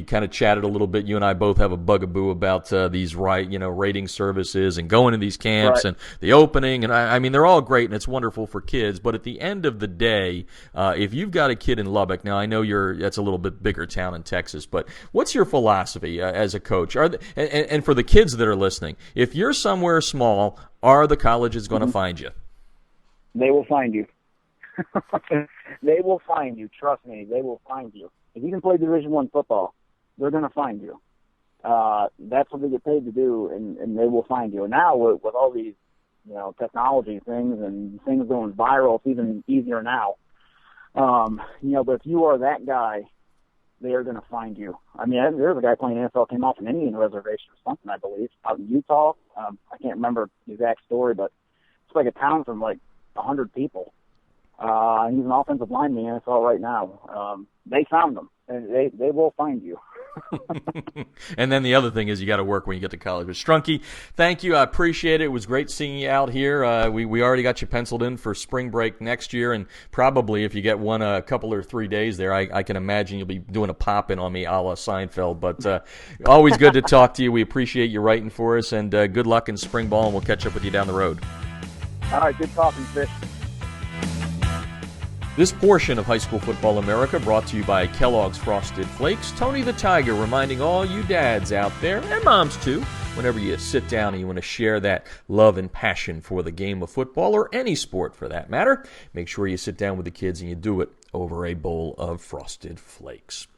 kind of chatted a little bit. You and I both have a bugaboo about these rating services and going to these camps and the opening, and I mean they're all great and it's wonderful for kids. But at the end of the day, if you've got a kid in Lubbock, now I know that's a little bit bigger town in Texas, but what's your philosophy as a coach? And for the kids that are listening, if you're somewhere small, are the colleges going to find you? They will find you. They will find you. Trust me, they will find you. If you can play Division I football, they're going to find you. That's what they get paid to do, and they will find you. And now with all these, technology things and things going viral, it's even easier now. But if you are that guy, they are going to find you. I mean, there's a guy playing NFL, came off an Indian reservation or something, I believe, out in Utah. I can't remember the exact story, but it's like a town from like 100 people. He's an offensive lineman in the NFL right now. They found him, and they will find you. And then the other thing is you got to work when you get to college. But Strunky, thank you. I appreciate it. It was great seeing you out here. We already got you penciled in for spring break next year, and probably if you get a couple or 3 days there, I can imagine you'll be doing a pop-in on me a la Seinfeld. But always good to talk to you. We appreciate you writing for us, and good luck in spring ball, and we'll catch up with you down the road. All right, good talking, Fish. This portion of High School Football America brought to you by Kellogg's Frosted Flakes. Tony the Tiger reminding all you dads out there, and moms too, whenever you sit down and you want to share that love and passion for the game of football, or any sport for that matter, make sure you sit down with the kids and you do it over a bowl of Frosted Flakes.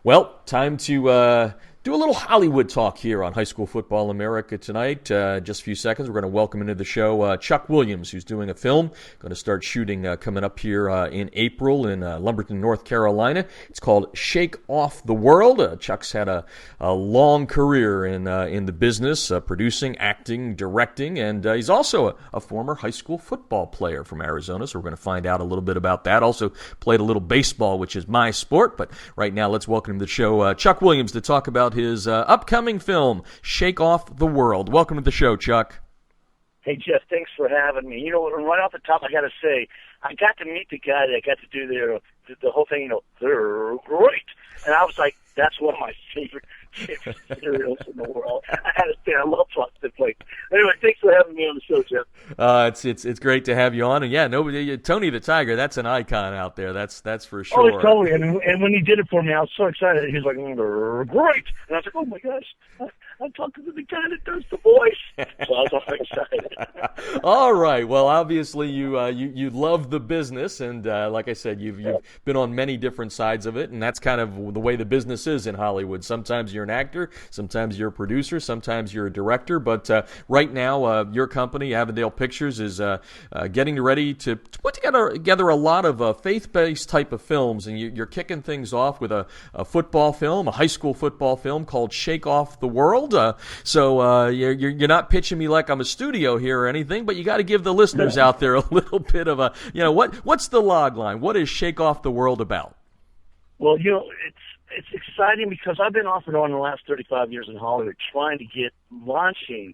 Well, time to do a little Hollywood talk here on High School Football America tonight. Just a few seconds, we're going to welcome into the show Chuck Williams, who's doing a film. Going to start shooting coming up here in April in Lumberton, North Carolina. It's called Shake Off the World. Chuck's had a long career in the business, producing, acting, directing, and he's also a former high school football player from Arizona, so we're going to find out a little bit about that. Also played a little baseball, which is my sport, but right now let's welcome to the show Chuck Williams to talk about his upcoming film, Shake Off the World. Welcome to the show, Chuck. Hey, Jeff, thanks for having me. You know, right off the top, I got to say, I got to meet the guy that got to do the whole thing, they're great. And I was like, that's one of my favorite cereals in the world. I had to say, I love Frosted Flakes. Anyway, thanks for having me on the show, Jeff. It's great to have you on, and yeah, Tony the Tiger, that's an icon out there. That's for sure. Oh, totally. And when he did it for me, I was so excited. He was like, they're great, and I was like, oh my gosh, I'm talking to the guy that does the voice. So I was all excited. All right. Well, obviously you love the business, and like I said, you've been on many different sides of it, and that's kind of the way the business is in Hollywood. Sometimes you're an actor, sometimes you're a producer, sometimes you're a director. But right now, your company, Avondale Pictures, is getting ready to put together a lot of faith-based type of films, and you're kicking things off with a football film, a high school football film called Shake Off the World. So you're not pitching me like I'm a studio here or anything, but you got to give the listeners out there a little bit of what's the log line? What is Shake Off the World about? Well, it's exciting because I've been off and on the last 35 years in Hollywood trying to get launching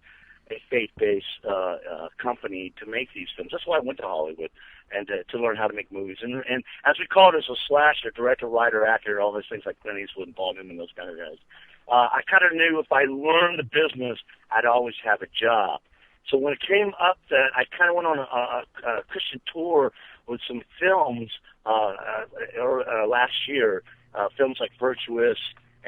a faith-based company to make these films. That's why I went to Hollywood and to learn how to make movies. And as we call it, as a slasher, director, writer, actor, all those things like Clint Eastwood and Paul Newman, those kind of guys. I kind of knew if I learned the business, I'd always have a job. So when it came up that I kind of went on a Christian tour with some films last year, films like Virtuous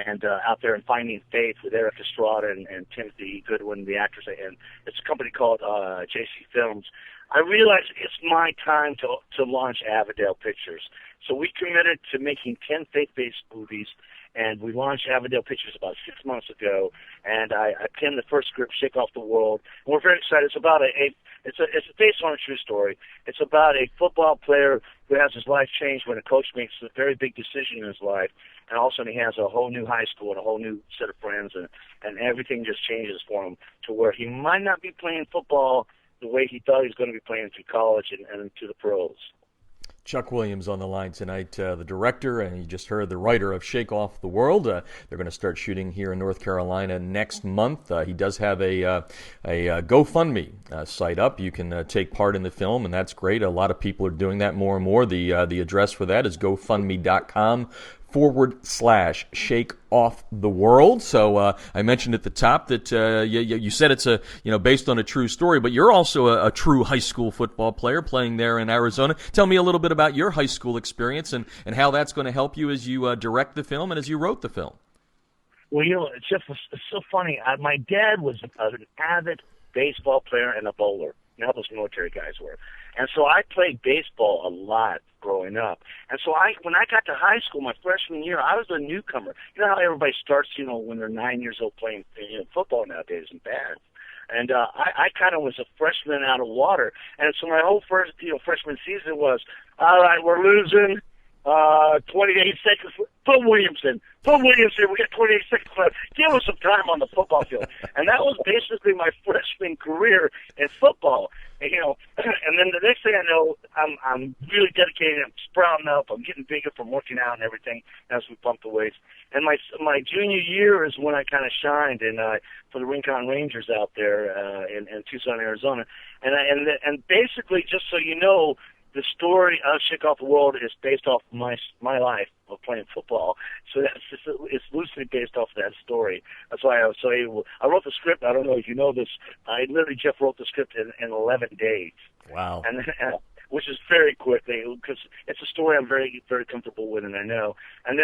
and Out There and Finding Faith with Eric Estrada and Timothy Goodwin, the actors, and it's a company called JC Films. I realized it's my time to launch Avondale Pictures. So we committed to making 10 faith-based movies, and we launched Avondale Pictures about 6 months ago, and I penned the first script, Shake Off the World. And we're very excited. It's about it's based on a true story. It's about a football player who has his life changed when a coach makes a very big decision in his life, and all of a sudden he has a whole new high school and a whole new set of friends, and everything just changes for him to where he might not be playing football the way he thought he was going to be playing through college and to the pros. Chuck Williams on the line tonight, the director, and you just heard the writer of Shake Off the World. They're going to start shooting here in North Carolina next month. He does have a GoFundMe site up. You can take part in the film, and that's great. A lot of people are doing that more and more. The address for that is GoFundMe.com/Shake Off the World. So I mentioned at the top that you said it's based on a true story, but you're also a true high school football player playing there in Arizona. Tell me a little bit about your high school experience and how that's going to help you as you direct the film and as you wrote the film. Well, Jeff, it's so funny. My dad was an avid baseball player and a bowler. You know how those military guys were. And so I played baseball a lot growing up. And so when I got to high school, my freshman year, I was a newcomer. You know how everybody starts, when they're 9 years old playing football nowadays in bands. And I kind of was a freshman out of water. And so my whole first freshman season was, all right, we're losing 28 seconds. Put Williamson. We got 28 seconds left. Give us some time on the football field. And that was basically my freshman career in football. And then the next thing I know, I'm really dedicated. I'm sprouting up. I'm getting bigger from working out and everything as we pump the weights. And my junior year is when I kind of shined for the Rincon Rangers out there in Tucson, Arizona. And basically, just so you know, the story of Shake Off the World is based off my life of playing football. So it's loosely based off that story. That's why I was so able. I wrote the script. I don't know if you know this. Jeff wrote the script in 11 days. Wow. And which is very quick because it's a story I'm very, very comfortable with, and I know. And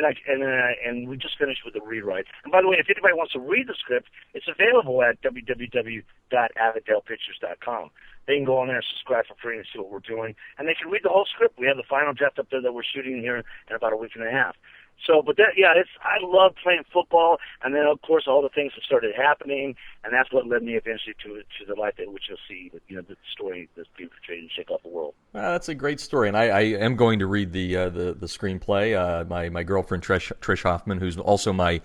we just finished with the rewrite. And by the way, if anybody wants to read the script, it's available at www.avidalepictures.com. They can go on there and subscribe for free and see what we're doing. And they can read the whole script. We have the final draft up there that we're shooting here in about a week and a half. So, but I love playing football, and then of course all the things that started happening, and that's what led me eventually to the life that which you'll see, the story that's being portrayed in Shake Off the World. That's a great story, and I am going to read the screenplay. My girlfriend Trish Hoffman, who's also my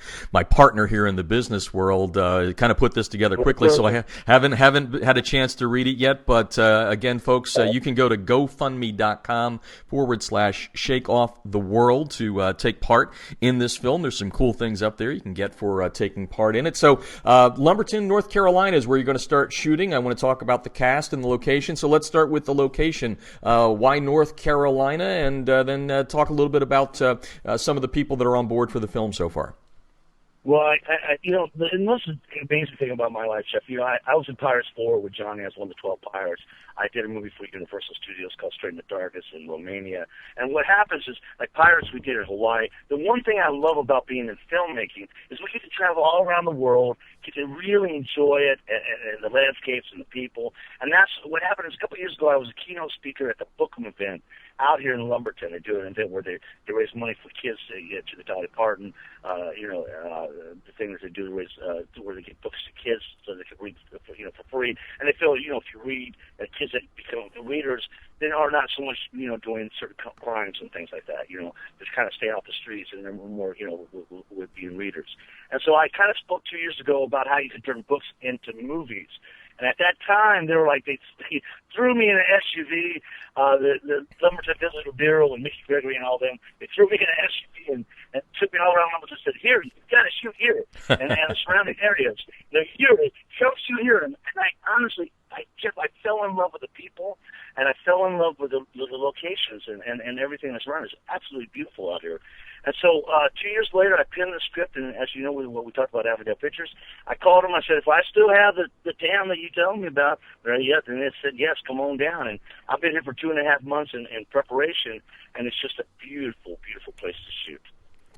partner here in the business world, kind of put this together quickly, so I haven't had a chance to read it yet. but again, folks, you can go to GoFundMe.com/ShakeOffTheWorld to take part in this film. There's some cool things up there you can get for taking part in it. So Lumberton, North Carolina is where you're going to start shooting. I want to talk about the cast and the location. So let's start with the location. Why North Carolina? And then talk a little bit about some of the people that are on board for the film so far. Well, the most amazing thing about my life, Jeff, I was in Pirates 4 with Johnny as one of the 12 pirates. I did a movie for Universal Studios called Straight in the Darkness in Romania. And what happens is, like Pirates we did in Hawaii, the one thing I love about being in filmmaking is we get to travel all around the world, get to really enjoy it, and the landscapes and the people. And that's what happened is a couple of years ago, I was a keynote speaker at the Bookham event out here in Lumberton. They do an event where they raise money for kids to the Dolly Parton, the thing that they do to raise, where they get books to kids so they can read, for free. And they feel, if you read, kids that become readers, they are not so much, doing certain crimes and things like that, just kind of stay off the streets and they're more, with being readers. And so I kind of spoke 2 years ago about how you could turn books into movies. And at that time, they were like, they threw me in an SUV, the Lumberton Visitor Bureau and Mickey Gregory and all them. They threw me in an SUV and took me all around Lumberton and said, here, you've got to shoot here. And the surrounding areas. Here, shoot here. And I honestly, I fell in love with the people, and I fell in love with the locations and everything that's around. It's absolutely beautiful out here. And so 2 years later, I pinned the script, and as you know, what we talked about Avondale Pictures, I called them. I said, if I still have the town that you told me about, yet, and they said, yes, come on down. And I've been here for 2.5 months in preparation, and it's just a beautiful, beautiful place to shoot.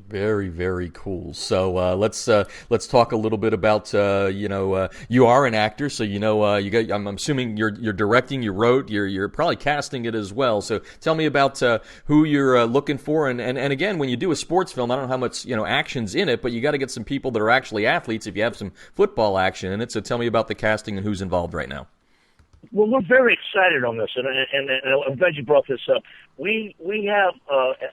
Very, very cool. So let's talk a little bit about you are an actor, so you got. I'm assuming you're directing, you wrote, you're probably casting it as well. So tell me about who you're looking for, and again, when you do a sports film, I don't know how much action's in it, but you got to get some people that are actually athletes if you have some football action in it. So tell me about the casting and who's involved right now. Well, we're very excited on this, and I'm glad you brought this up. We have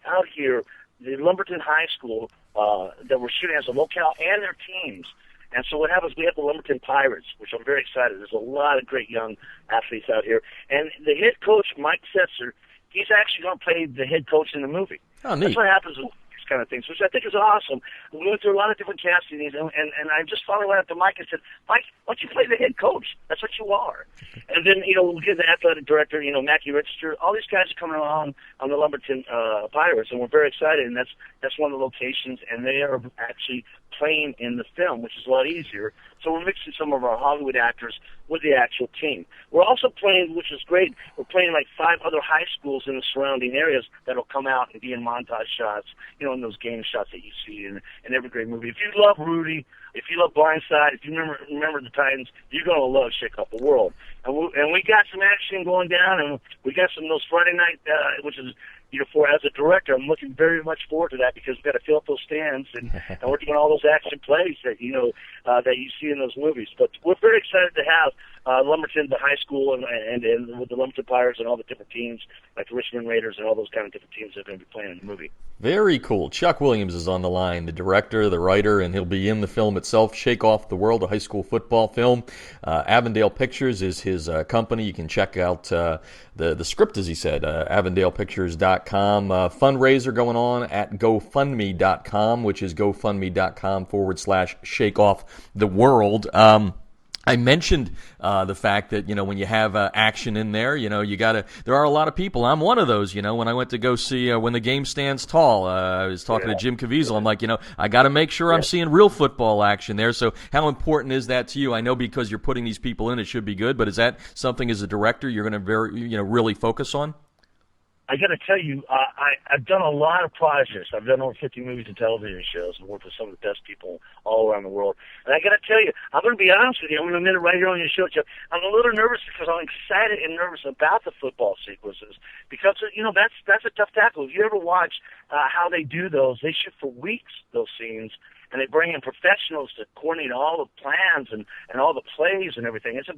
out here the Lumberton High School that we're shooting as a locale and their teams. And so what happens, we have the Lumberton Pirates, which I'm very excited. There's a lot of great young athletes out here. And the head coach, Mike Setzer, he's actually going to play the head coach in the movie. Oh, neat. That's what happens with these kind of things, which I think is awesome. We went through a lot of different castings, and I just finally went up to Mike and said, Mike, why don't you play the head coach? That's what you are. And then, we'll get the athletic director, Mackie Register. All these guys are coming along on the Lumberton Pirates, and we're very excited, and that's one of the locations, and they are actually playing in the film, which is a lot easier. So we're mixing some of our Hollywood actors with the actual team. We're also playing, which is great, we're playing like 5 other high schools in the surrounding areas that'll come out and be in montage shots, in those game shots that you see in every great movie. If you love Rudy, if you love Blindside, if you remember the Titans, you're going to love Shake Off the World. And we got some action going down, and we got some of those Friday night, which is, as a director, I'm looking very much forward to that because we've got to fill up those stands, and we're doing all those action plays that that you see in those movies. But we're very excited to have Lumberton, the high school, and with the Lumberton Pirates and all the different teams, like the Richmond Raiders and all those kind of different teams that are going to be playing in the movie. Very cool. Chuck Williams is on the line, the director, the writer, and he'll be in the film itself, Shake Off the World, a high school football film. Avondale Pictures is his company. You can check out the script, as he said, avondalepictures.com. Fundraiser going on at GoFundMe.com, which is GoFundMe.com/Shake Off the World. I mentioned the fact that, when you have action in there, there are a lot of people. I'm one of those, when I went to go see When the Game Stands Tall, I was talking to Jim Caviezel. I'm like, I got to make sure I'm seeing real football action there. So how important is that to you? I know because you're putting these people in, it should be good, but is that something as a director you're going to really focus on? I got to tell you, I've done a lot of projects. I've done over 50 movies and television shows and worked with some of the best people all around the world. And I got to tell you, I'm going to be honest with you. I'm going to admit it right here on your show, Jeff. I'm a little nervous because I'm excited and nervous about the football sequences because, that's a tough tackle. If you ever watch how they do those. They shoot for weeks, those scenes, and they bring in professionals to coordinate all the plans and all the plays and everything. It's a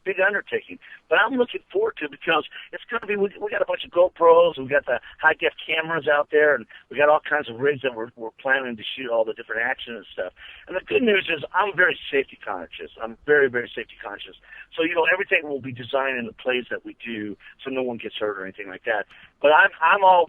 big undertaking. But I'm looking forward to it because it's going to be, we got a bunch of GoPros, we got the high-def cameras out there, and we got all kinds of rigs that we're planning to shoot all the different action and stuff. And the good news is I'm very safety conscious. I'm very, very safety conscious. So, everything will be designed in the plays that we do so no one gets hurt or anything like that. But I'm all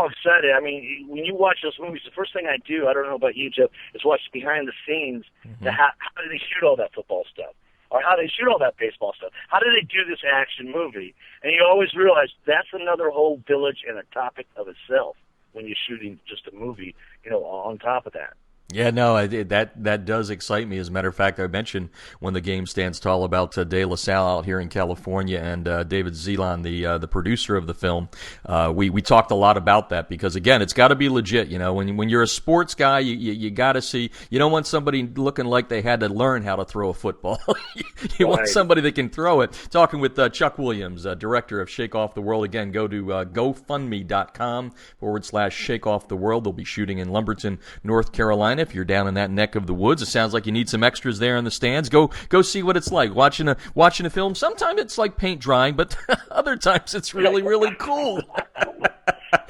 excited. I mean, when you watch those movies, the first thing I do, I don't know about you, Jeff, is watch behind the scenes. How do they shoot all that football stuff? Or how do they shoot all that baseball stuff? How do they do this action movie? And you always realize that's another whole village and a topic of itself when you're shooting just a movie, on top of that. Yeah, no, that does excite me. As a matter of fact, I mentioned when the game stands tall about De La Salle out here in California and David Zelan, the producer of the film. We talked a lot about that because, again, it's got to be legit. When you're a sports guy, you got to see. You don't want somebody looking like they had to learn how to throw a football. You want somebody that can throw it. Talking with Chuck Williams, director of Shake Off the World. Again, go to GoFundMe.com/Shake Off the World. They'll be shooting in Lumberton, North Carolina. If you're down in that neck of the woods, it sounds like you need some extras there in the stands. Go see what it's like watching a film. Sometimes it's like paint drying, but other times it's really, really cool.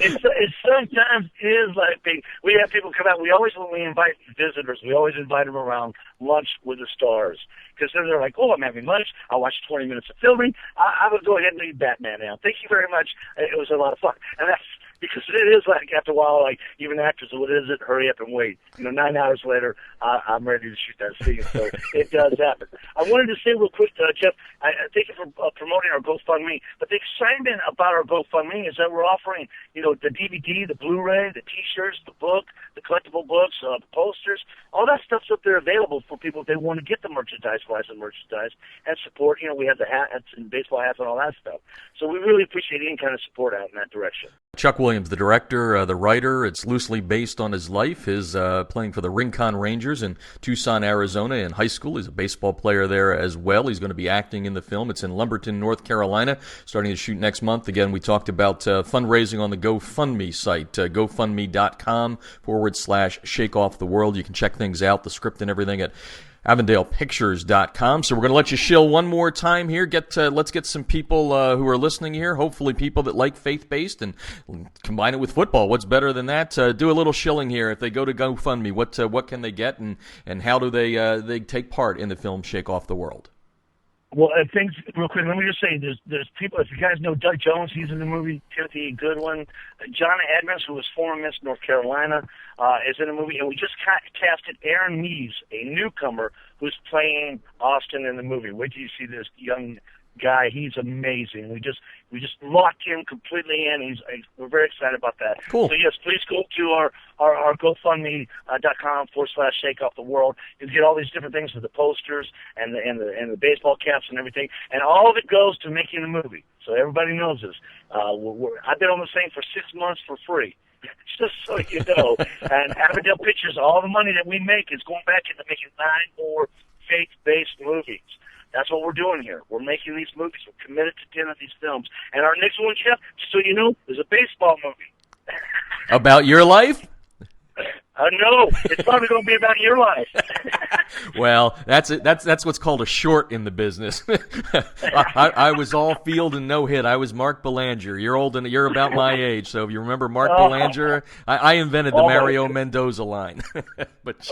It sometimes is like we have people come out. When we invite visitors, we always invite them around lunch with the stars. Because then they're like, I'm having lunch. I'll watch 20 minutes of filming. I would go ahead and leave Batman now. Thank you very much. It was a lot of fun. And that's because it is like, after a while, like even actors, what is it? Hurry up and wait. 9 hours later, I'm ready to shoot that scene. So it does happen. I wanted to say real quick, Jeff, I thank you for promoting our GoFundMe. But the excitement about our GoFundMe is that we're offering, the DVD, the Blu-ray, the T-shirts, the book, the collectible books, the posters, all that stuff's up there available for people if they want to get the merchandise, licensed merchandise, and support. We have the hats and baseball hats and all that stuff. So we really appreciate any kind of support out in that direction. Chuck Williams, the director, the writer. It's loosely based on his life. His playing for the Rincon Rangers in Tucson, Arizona in high school. He's a baseball player there as well. He's going to be acting in the film. It's in Lumberton, North Carolina, starting to shoot next month. Again, we talked about fundraising on the GoFundMe site, GoFundMe.com/Shake Off the World. You can check things out, the script and everything at AvondalePictures.com. So we're going to let you shill one more time here. Let's get some people who are listening here, hopefully people that like faith-based, and combine it with football. What's better than that? Do a little shilling here. If they go to GoFundMe, what can they get, and how do they take part in the film Shake Off the World? Well, things real quick. Let me just say, there's people. If you guys know Doug Jones, he's in the movie. Timothy Goodwin, John Edmonds, who was former Miss North Carolina, is in the movie, and we just casted Aaron Mees, a newcomer who's playing Austin in the movie. Wait till you see this young guy. He's amazing. We just locked him completely in. We're very excited about that. Cool. So yes, please go to our GoFundMe.com/Shake Off the World. You can get all these different things with the posters and the baseball caps and everything, and all of it goes to making the movie. So everybody knows this. I've been on the thing for 6 months for free. Just so you know. And Avondale Pictures, all the money that we make is going back into making 9 more faith-based movies. That's what we're doing here. We're making these movies. We're committed to 10 of these films. And our next one, Jeff, just so you know, is a baseball movie. About your life? No, it's probably going to be about your life. Well, that's it. That's what's called a short in the business. I was all field and no hit. I was Mark Belanger. You're old and you're about my age. So if you remember Mark Belanger, I invented the Mario Mendoza line. But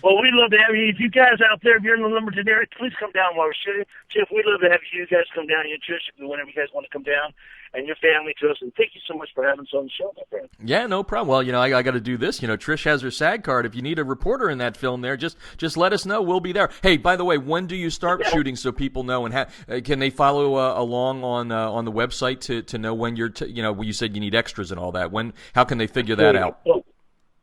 well, we'd love to have you. If you guys out there, if you're in the Lumberton area, please come down while we're shooting. Jeff, we'd love to have you guys come down here, Trish, whenever you guys want to come down, and your family to us. And thank you so much for having us on the show, my friend. Yeah, no problem. Well, I got to do this. Trish has her SAG card. If you need a reporter in that film there, just let us know. We'll be there. Hey, by the way, when do you start shooting so people know? And can they follow along on the website to know when you're, you said you need extras and all that. How can they figure that out? Well,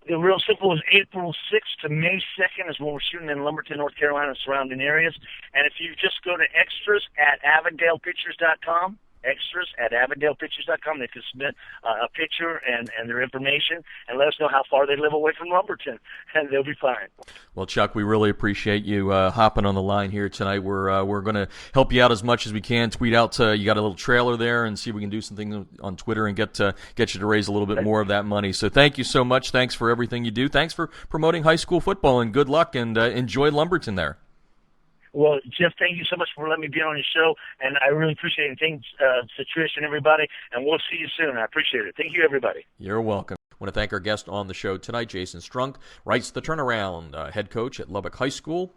the real simple is April 6th to May 2nd is when we're shooting in Lumberton, North Carolina, and surrounding areas. And if you just go to extras at AvondalePictures.com, extras at AvondalePictures.com. They can submit a picture and their information and let us know how far they live away from Lumberton, and they'll be fine. Well, Chuck, we really appreciate you hopping on the line here tonight. We're going to help you out as much as we can. Tweet out you got a little trailer there, and see if we can do something on Twitter and get you to raise a little bit more of that money. So thank you so much. Thanks for everything you do. Thanks for promoting high school football, and good luck, and enjoy Lumberton there. Well, Jeff, thank you so much for letting me be on your show, and I really appreciate it. Thanks to Trish and everybody, and we'll see you soon. I appreciate it. Thank you, everybody. You're welcome. I want to thank our guest on the show tonight, Jason Strunk, writes The Turnaround, head coach at Lubbock High School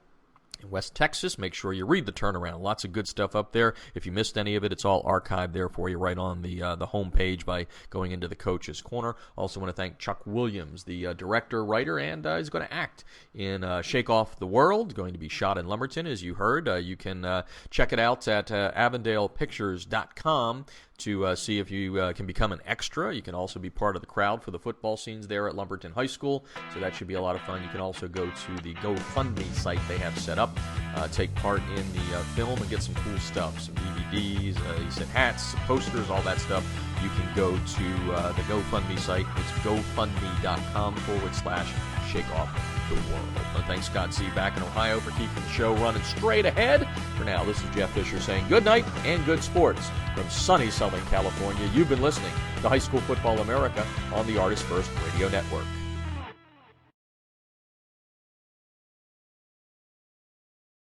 in West Texas. Make sure you read The Turnaround. Lots of good stuff up there. If you missed any of it, it's all archived there for you right on the home page by going into the Coach's Corner. Also want to thank Chuck Williams, the director, writer, and is going to act in Shake Off the World, going to be shot in Lumberton, as you heard. You can check it out at AvondalePictures.com to see if you can become an extra. You can also be part of the crowd for the football scenes there at Lumberton High School, so that should be a lot of fun. You can also go to the GoFundMe site they have set up, take part in the film, and get some cool stuff, some DVDs, you said hats, some posters, all that stuff. You can go to the GoFundMe site. It's GoFundMe.com/Shake Off the World. Thanks, Scott Z, back in Ohio, for keeping the show running straight ahead. For now, this is Jeff Fisher saying good night and good sports from sunny Southern California. You've been listening to High School Football America on the Artist First Radio Network.